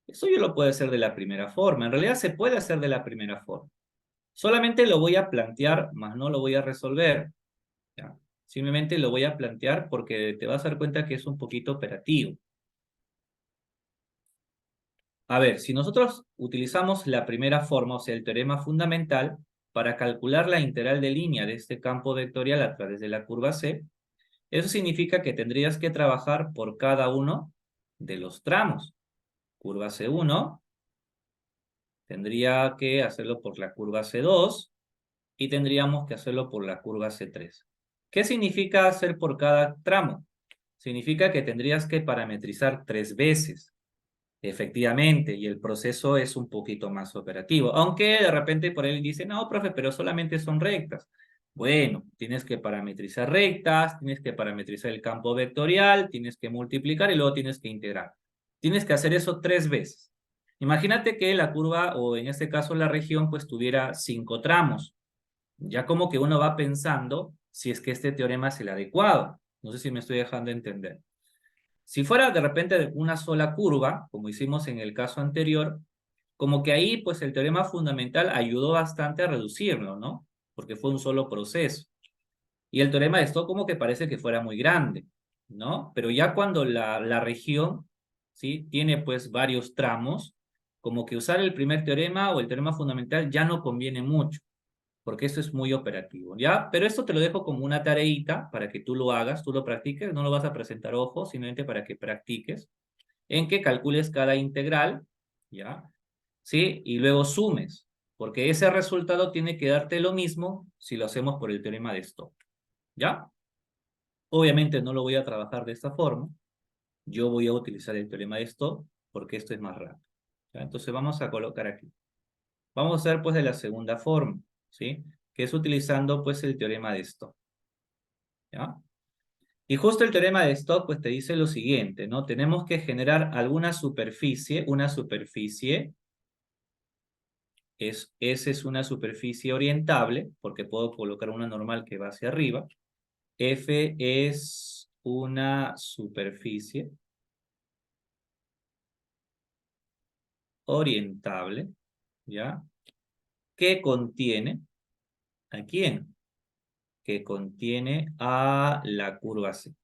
eso yo lo puedo hacer de la primera forma. En realidad se puede hacer de la primera forma. Solamente lo voy a plantear, más no lo voy a resolver. ¿Ya? Simplemente lo voy a plantear porque te vas a dar cuenta que es un poquito operativo. A ver, si nosotros utilizamos la primera forma, o sea, el teorema fundamental, para calcular la integral de línea de este campo vectorial a través de la curva C, eso significa que tendrías que trabajar por cada uno de los tramos. Curva C1, tendría que hacerlo por la curva C2 y tendríamos que hacerlo por la curva C3. ¿Qué significa hacer por cada tramo? Significa que tendrías que parametrizar 3 veces. Efectivamente, y el proceso es un poquito más operativo. Aunque de repente por él dice, no, profe, pero solamente son rectas. Bueno, tienes que parametrizar rectas, tienes que parametrizar el campo vectorial, tienes que multiplicar y luego tienes que integrar. Tienes que hacer eso 3 veces. Imagínate que la curva, o en este caso la región, pues tuviera 5 tramos. Ya como que uno va pensando si es que este teorema es el adecuado. No sé si me estoy dejando entender. Si fuera de repente una sola curva, como hicimos en el caso anterior, como que ahí pues el teorema fundamental ayudó bastante a reducirlo, ¿no? Porque fue un solo proceso. Y el teorema de Stokes como que parece que fuera muy grande. ¿no? Pero ya cuando la región, ¿sí? Tiene pues varios tramos, como que usar el primer teorema o el teorema fundamental ya no conviene mucho, porque eso es muy operativo, ¿ya? Pero esto te lo dejo como una tareita para que tú lo hagas, tú lo practiques, no lo vas a presentar, ojo, simplemente para que practiques, en que calcules cada integral, ¿ya? ¿Sí? Y luego sumes, porque ese resultado tiene que darte lo mismo si lo hacemos por el teorema de Stokes, ¿ya? Obviamente no lo voy a trabajar de esta forma, yo voy a utilizar el teorema de Stokes porque esto es más rápido, ¿ya? Entonces vamos a colocar aquí. Vamos a hacer pues de la segunda forma, ¿sí? Que es utilizando pues el teorema de Stokes, ¿ya? Y justo el teorema de Stokes pues te dice lo siguiente, ¿no? Tenemos que generar alguna superficie, una superficie, S es una superficie orientable, porque puedo colocar una normal que va hacia arriba. F es una superficie orientable, ¿ya? Que contiene, ¿a quién? Que contiene a la curva C.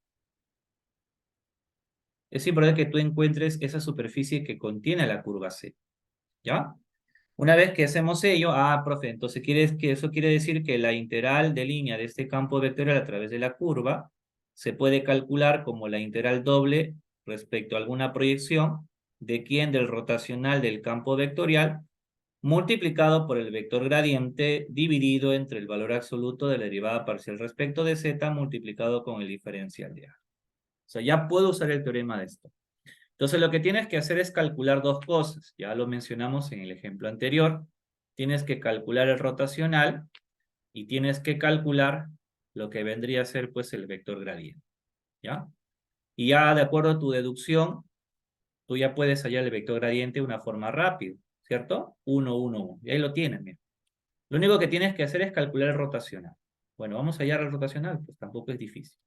Es importante que tú encuentres esa superficie que contiene a la curva C, ¿ya? Una vez que hacemos ello, profe, entonces eso quiere decir que la integral de línea de este campo vectorial a través de la curva se puede calcular como la integral doble respecto a alguna proyección de quién del rotacional del campo vectorial multiplicado por el vector gradiente dividido entre el valor absoluto de la derivada parcial respecto de z multiplicado con el diferencial de A. O sea, ya puedo usar el teorema de esto. Entonces lo que tienes que hacer es calcular dos cosas. Ya lo mencionamos en el ejemplo anterior. Tienes que calcular el rotacional y tienes que calcular lo que vendría a ser pues el vector gradiente, ¿ya? Y ya de acuerdo a tu deducción, tú ya puedes hallar el vector gradiente de una forma rápida, ¿cierto? 1, 1, 1. Y ahí lo tienes, mira. Lo único que tienes que hacer es calcular el rotacional. Bueno, vamos a hallar el rotacional, pues tampoco es difícil.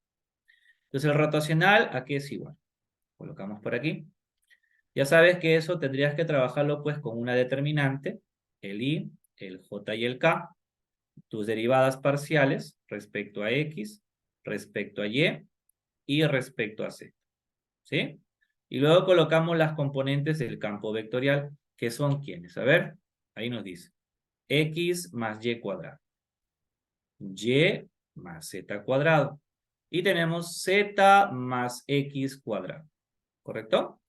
Entonces el rotacional, ¿a qué es igual? Colocamos por aquí. Ya sabes que eso tendrías que trabajarlo pues con una determinante, el I, el J y el K, tus derivadas parciales respecto a X, respecto a y respecto a Z, ¿sí? Y luego colocamos las componentes del campo vectorial, que son ¿quiénes? A ver, ahí nos dice, X más Y cuadrado, Y más Z cuadrado, y tenemos Z más X cuadrado, ¿correcto?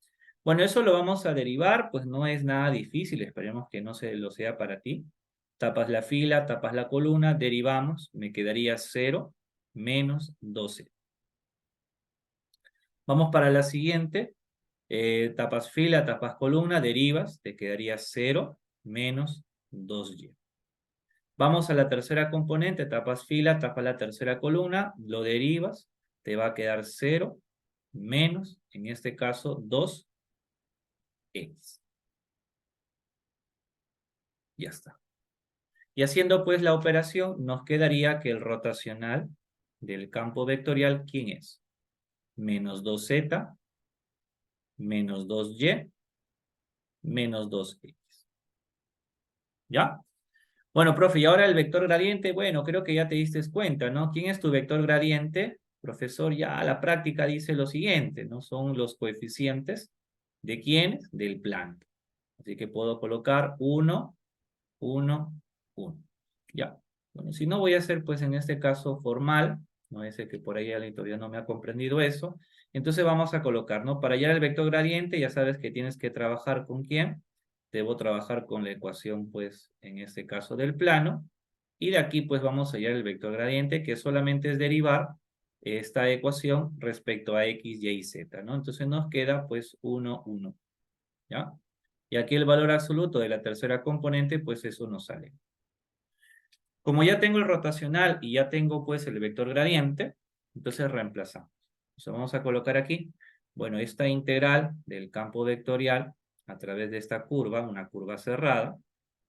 Bueno, eso lo vamos a derivar, pues no es nada difícil, esperemos que no se lo sea para ti. Tapas la fila, tapas la columna, derivamos, me quedaría 0 menos 12. Vamos para la siguiente, tapas fila, tapas columna, derivas, te quedaría 0 menos 2y. Vamos a la tercera componente, tapas fila, tapas la tercera columna, lo derivas, te va a quedar 0 menos, en este caso, 2x. Ya está. Y haciendo pues la operación, nos quedaría que el rotacional del campo vectorial, ¿quién es? Menos 2z, menos 2y, menos 2x. ¿Ya? Bueno, profe, y ahora el vector gradiente, bueno, creo que ya te diste cuenta, ¿no? ¿Quién es tu vector gradiente? Profesor, ya la práctica dice lo siguiente, ¿no? Son los coeficientes ¿de quién? Del plano. Así que puedo colocar 1, 1, 1. Ya. Bueno, si no voy a hacer, pues en este caso formal, no es que por ahí la editorial no me ha comprendido eso, entonces vamos a colocar, ¿no? Para hallar el vector gradiente, ya sabes que tienes que trabajar con quién. Debo trabajar con la ecuación, pues, en este caso del plano, y de aquí, pues, vamos a hallar el vector gradiente, que solamente es derivar esta ecuación respecto a x, y z, ¿no? Entonces nos queda, pues, 1, 1, ¿ya? Y aquí el valor absoluto de la tercera componente, pues, eso nos sale. Como ya tengo el rotacional y ya tengo pues el vector gradiente, entonces reemplazamos. Entonces vamos a colocar aquí, bueno, esta integral del campo vectorial a través de esta curva, una curva cerrada,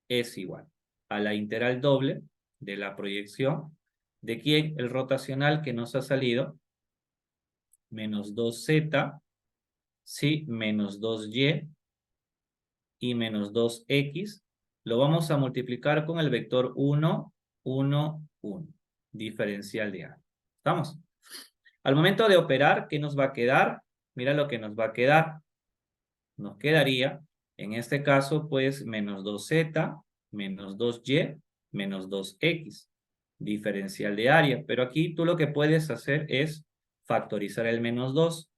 es igual a la integral doble de la proyección de quién, el rotacional que nos ha salido, menos 2z, sí, menos 2y y menos 2x, lo vamos a multiplicar con el vector 1, 1, 1, diferencial de A. ¿Estamos? Al momento de operar, ¿qué nos va a quedar? Mira lo que nos va a quedar. Nos quedaría, en este caso, pues, menos 2z, menos 2y, menos 2x. Diferencial de área. Pero aquí tú lo que puedes hacer es factorizar el menos 2.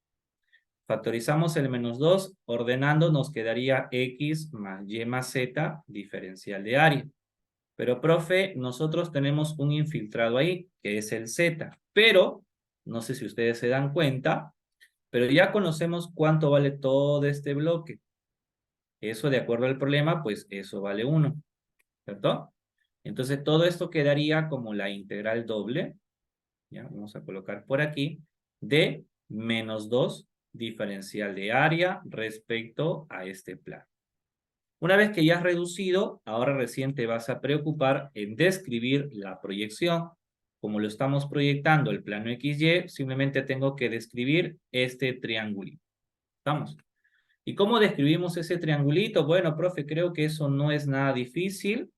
Factorizamos el menos 2, ordenando nos quedaría x más y más z, diferencial de área. Pero, profe, nosotros tenemos un infiltrado ahí, que es el z. Pero, no sé si ustedes se dan cuenta, pero ya conocemos cuánto vale todo este bloque. Eso, de acuerdo al problema, pues eso vale 1, ¿cierto? Entonces, todo esto quedaría como la integral doble, ya, vamos a colocar por aquí, de menos 2 diferencial de área respecto a este plano. Una vez que ya has reducido, ahora recién te vas a preocupar en describir la proyección. Como lo estamos proyectando el plano XY, simplemente tengo que describir este triangulito. ¿Estamos? ¿Y cómo describimos ese triangulito? Bueno, profe, creo que eso no es nada difícil.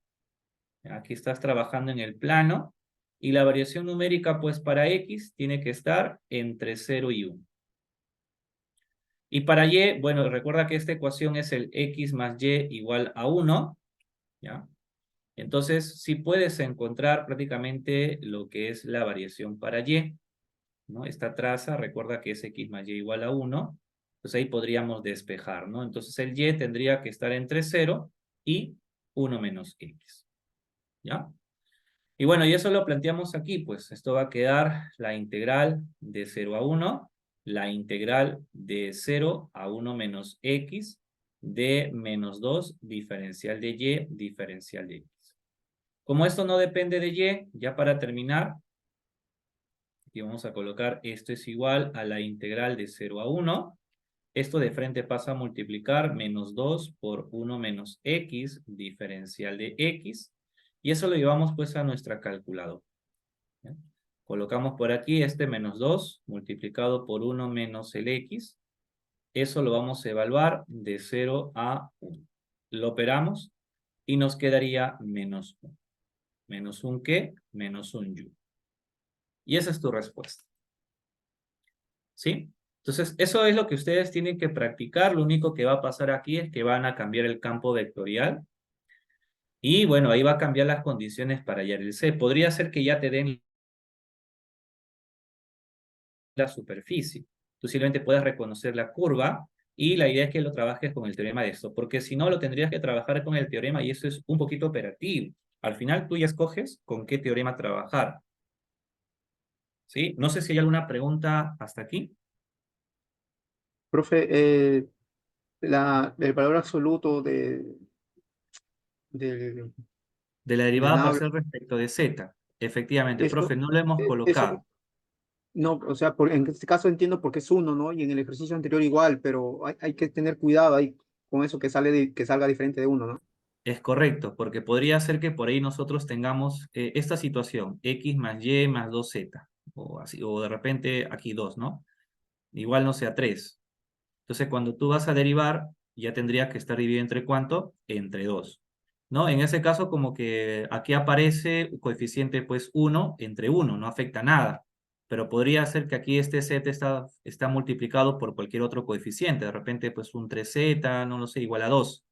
Aquí estás trabajando en el plano. Y la variación numérica, pues para X, tiene que estar entre 0 y 1. Y para Y, bueno, recuerda que esta ecuación es el X más Y igual a 1, ¿ya? Entonces, sí puedes encontrar prácticamente lo que es la variación para Y, ¿no? Esta traza, recuerda que es X más Y igual a 1. Entonces ahí podríamos despejar, ¿no? Entonces el Y tendría que estar entre 0 y 1 menos X, ¿ya? Y bueno, y eso lo planteamos aquí, pues esto va a quedar la integral de 0 a 1, la integral de 0 a 1 menos X, de menos 2, diferencial de Y, diferencial de X. Como esto no depende de Y, ya para terminar, aquí vamos a colocar esto es igual a la integral de 0 a 1. Esto de frente pasa a multiplicar menos 2 por 1 menos X, diferencial de X. Y eso lo llevamos pues a nuestra calculadora. ¿Ya? Colocamos por aquí este menos 2 multiplicado por 1 menos el X. Eso lo vamos a evaluar de 0 a 1. Lo operamos y nos quedaría menos 1. ¿Menos un qué? Menos un y. Y esa es tu respuesta. ¿Sí? Entonces, eso es lo que ustedes tienen que practicar. Lo único que va a pasar aquí es que van a cambiar el campo vectorial. Y bueno, ahí va a cambiar las condiciones para hallar el C. Podría ser que ya te den la superficie. Tú simplemente puedes reconocer la curva y la idea es que lo trabajes con el teorema de esto, porque si no lo tendrías que trabajar con el teorema y eso es un poquito operativo. Al final tú ya escoges con qué teorema trabajar. ¿Sí? No sé si hay alguna pregunta hasta aquí. Profe, el valor absoluto del De la derivada drenable, parcial respecto de z. Efectivamente, eso, profe, no lo hemos eso, colocado. no, o sea, en este caso entiendo por qué es uno, ¿no? Y en el ejercicio anterior igual, pero hay que tener cuidado ahí con eso que que salga diferente de uno, ¿no? Es correcto, porque podría ser que por ahí nosotros tengamos esta situación, x más y más 2z, o así, o de repente aquí 2, ¿no? Igual no sea 3. Entonces, cuando tú vas a derivar, ya tendría que estar dividido entre ¿cuánto? Entre 2, ¿no? En ese caso, como que aquí aparece coeficiente, pues, 1 entre 1, no afecta nada. Pero podría ser que aquí este z está multiplicado por cualquier otro coeficiente. De repente, pues, un 3z, no lo sé, igual a 2.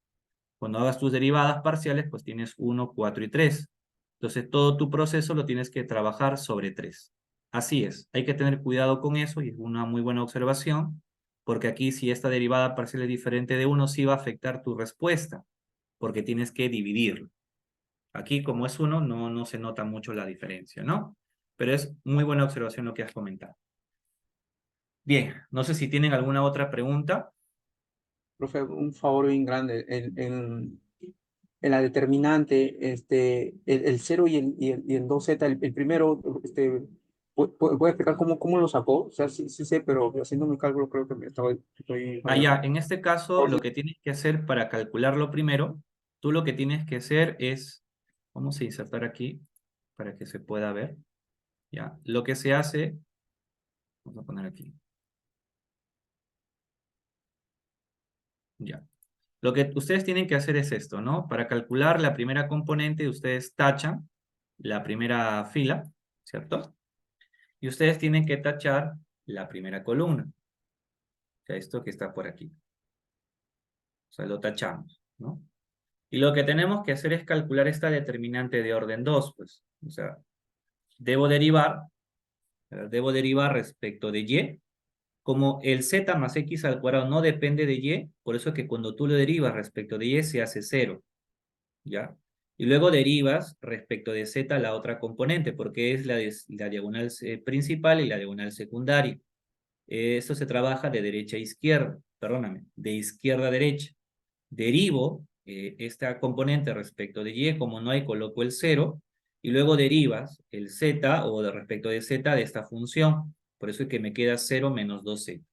Cuando hagas tus derivadas parciales, pues tienes 1, 4 y 3. Entonces, todo tu proceso lo tienes que trabajar sobre 3. Así es, hay que tener cuidado con eso y es una muy buena observación, porque aquí si esta derivada parcial es diferente de 1, sí va a afectar tu respuesta, porque tienes que dividirlo. Aquí, como es 1, no se nota mucho la diferencia, ¿no? Pero es muy buena observación lo que has comentado. Bien, no sé si tienen alguna otra pregunta. Profe, un favor bien grande. En la determinante, el 0 y el 2z, el primero, ¿puede explicar cómo lo sacó? O sea, sí sé, pero haciendo mi cálculo creo que estoy Ya, fallando. en este caso, lo que tienes que hacer para calcularlo primero, tú lo que tienes que hacer es, vamos a insertar aquí para que se pueda ver, ya, lo que se hace, vamos a poner aquí, ya. Lo que ustedes tienen que hacer es esto, ¿no? Para calcular la primera componente, ustedes tachan la primera fila, ¿cierto? Y ustedes tienen que tachar la primera columna. O sea, esto que está por aquí. O sea, lo tachamos, ¿no? Y lo que tenemos que hacer es calcular esta determinante de orden 2, pues. O sea, debo derivar, ¿verdad? Debo derivar respecto de y. Como el z más x al cuadrado no depende de y, por eso es que cuando tú lo derivas respecto de y se hace 0, ¿ya? Y luego derivas respecto de z la otra componente, porque es la diagonal principal y la diagonal secundaria. Esto se trabaja de derecha a izquierda, perdóname, de izquierda a derecha. Derivo esta componente respecto de y, como no hay, coloco el 0, y luego derivas el z o de respecto de z de esta función. Por eso es que me queda 0 menos 2z.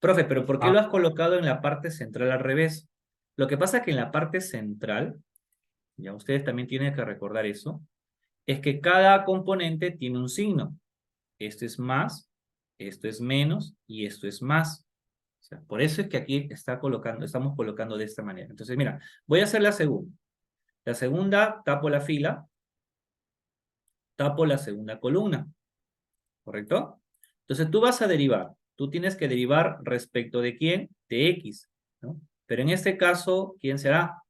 Profe, pero ¿por qué Ah, lo has colocado en la parte central al revés? Lo que pasa es que en la parte central, ya ustedes también tienen que recordar eso, es que cada componente tiene un signo. Esto es más, esto es menos y esto es más. O sea, por eso es que aquí estamos colocando de esta manera. Entonces, mira, voy a hacer la segunda. La segunda, tapo la fila, tapo la segunda columna, ¿correcto? Entonces tú vas a derivar. Tú tienes que derivar respecto de quién, de x, ¿no? Pero en este caso, ¿quién será?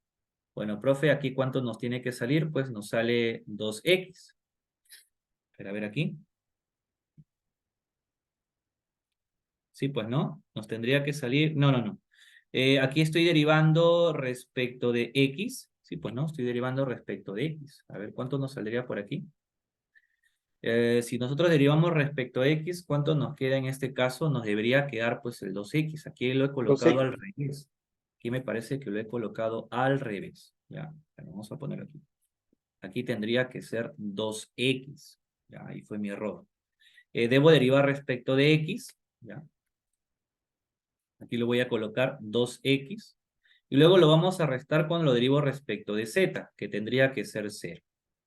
Bueno, profe, aquí ¿cuánto nos tiene que salir? Pues nos sale 2x. Pero a ver aquí. Sí, pues no. Nos tendría que salir. No, no, no. Aquí estoy derivando respecto de x. Sí, pues no, estoy derivando respecto de x. A ver, ¿cuánto nos saldría por aquí? Si nosotros derivamos respecto a x, ¿cuánto nos queda en este caso? Nos debería quedar pues el 2x. Aquí lo he los colocado X. al revés. Aquí me parece que lo he colocado al revés. Ya, vamos a poner aquí. Aquí tendría que ser 2x. Ya, ahí fue mi error. Debo derivar respecto de x. Ya. Aquí lo voy a colocar 2x. Y luego lo vamos a restar cuando lo derivo respecto de z, que tendría que ser 0.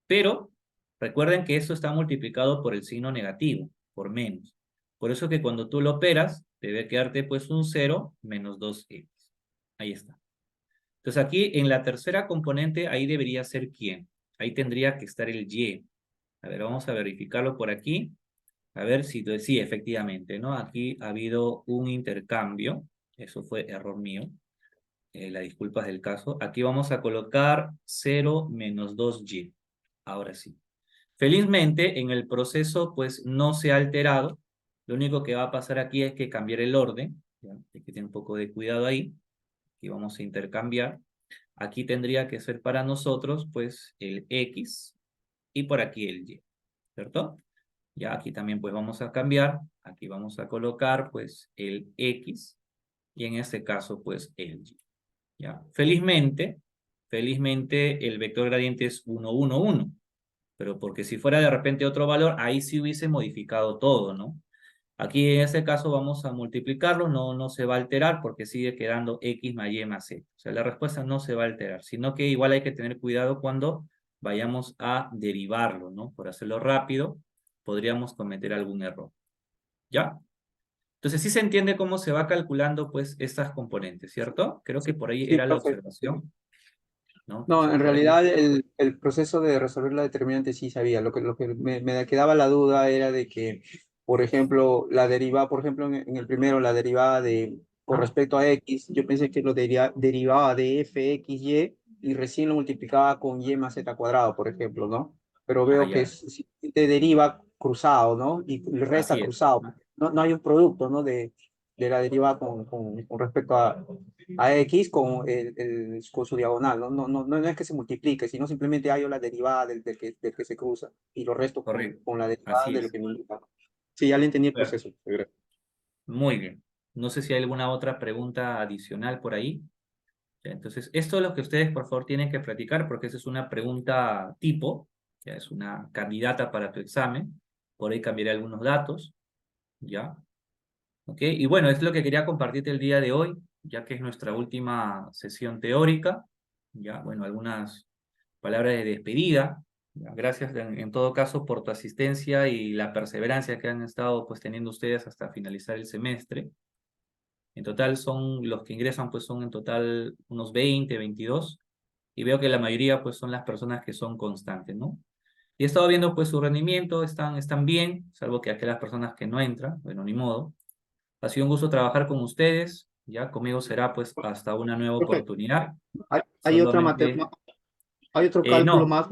Pero recuerden que esto está multiplicado por el signo negativo, por menos. Por eso que cuando tú lo operas, debe quedarte pues un 0 menos 2x. Ahí está. Entonces aquí en la tercera componente, ahí debería ser ¿quién? Ahí tendría que estar el y. A ver, vamos a verificarlo por aquí. A ver si sí, efectivamente, ¿no? Aquí ha habido un intercambio. Eso fue error mío. Las disculpas del caso. Aquí vamos a colocar 0 menos 2y. Ahora sí. Felizmente, en el proceso, pues, no se ha alterado. Lo único que va a pasar aquí es que cambiar el orden. ¿Ya? Hay que tener un poco de cuidado ahí. Aquí vamos a intercambiar. Aquí tendría que ser para nosotros, pues, el x y por aquí el y. ¿Cierto? Ya aquí también, pues, vamos a cambiar. Aquí vamos a colocar, pues, el x y en este caso, pues, el y. ¿Ya? Felizmente el vector gradiente es 1, 1, 1. Pero porque si fuera de repente otro valor, ahí sí hubiese modificado todo, ¿no? Aquí en este caso vamos a multiplicarlo, no se va a alterar porque sigue quedando x más y más z. O sea, la respuesta no se va a alterar, sino que igual hay que tener cuidado cuando vayamos a derivarlo, ¿no? Por hacerlo rápido, podríamos cometer algún error. ¿Ya? Entonces sí se entiende cómo se va calculando, pues, estas componentes, ¿cierto? Creo que Sí, por ahí sí, era la profe. observación, ¿no? O No, sea, en por ahí. realidad el proceso de resolver la determinante sí sabía. Lo que me quedaba la duda era de que, por ejemplo, la derivada, por ejemplo, en el primero, la derivada de con Ah, respecto a x, yo pensé que lo derivaba de fxy y recién lo multiplicaba con y más z cuadrado, por ejemplo, ¿no? Pero veo que ya. si te deriva cruzado, ¿no? Y resta Así es. cruzado. No hay un producto, ¿no? De la derivada con respecto a X con su diagonal, no es que se multiplique, sino simplemente hallo la derivada del que se cruza y lo resto Correcto. con la derivada Así de lo es. que me indica. Sí, ya le entendí el Claro. proceso. Muy bien. No sé si hay alguna otra pregunta adicional por ahí. Ya, entonces, esto es lo que ustedes, por favor, tienen que practicar porque esa es una pregunta tipo, ya es una candidata para tu examen. Por ahí cambiaré algunos datos, ¿ya? ¿Ok? Y bueno, es lo que quería compartirte el día de hoy, ya que es nuestra última sesión teórica. Ya, bueno, algunas palabras de despedida. Ya, gracias en todo caso por tu asistencia y la perseverancia que han estado pues teniendo ustedes hasta finalizar el semestre. En total son los que ingresan pues son en total unos 20, 22 y veo que la mayoría pues son las personas que son constantes, ¿no? Y he estado viendo pues su rendimiento, están bien, salvo que aquellas personas que no entran, bueno, ni modo. Ha sido un gusto trabajar con ustedes, ya conmigo será pues hasta una nueva Profe, oportunidad. hay otra Solamente, hay otro cálculo no, más,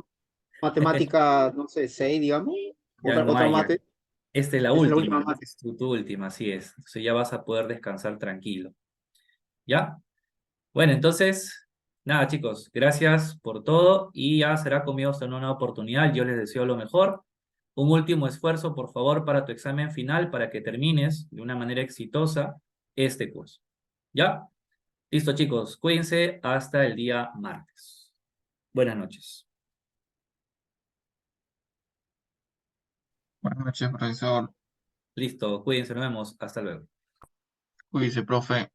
matemática, no sé, 6, digamos, ya no otra hay ya. mate, Esta es la esa es la última última, mate. es tu última, así es. Entonces ya vas a poder descansar tranquilo, ¿ya? Bueno, entonces, nada chicos, gracias por todo y ya será conmigo hasta una nueva oportunidad. Yo les deseo lo mejor. Un último esfuerzo, por favor, para tu examen final, para que termines de una manera exitosa este curso. ¿Ya? Listo, chicos. Cuídense hasta el día martes. Buenas noches. Buenas noches, profesor. Listo, cuídense, nos vemos. Hasta luego. Cuídese, profe.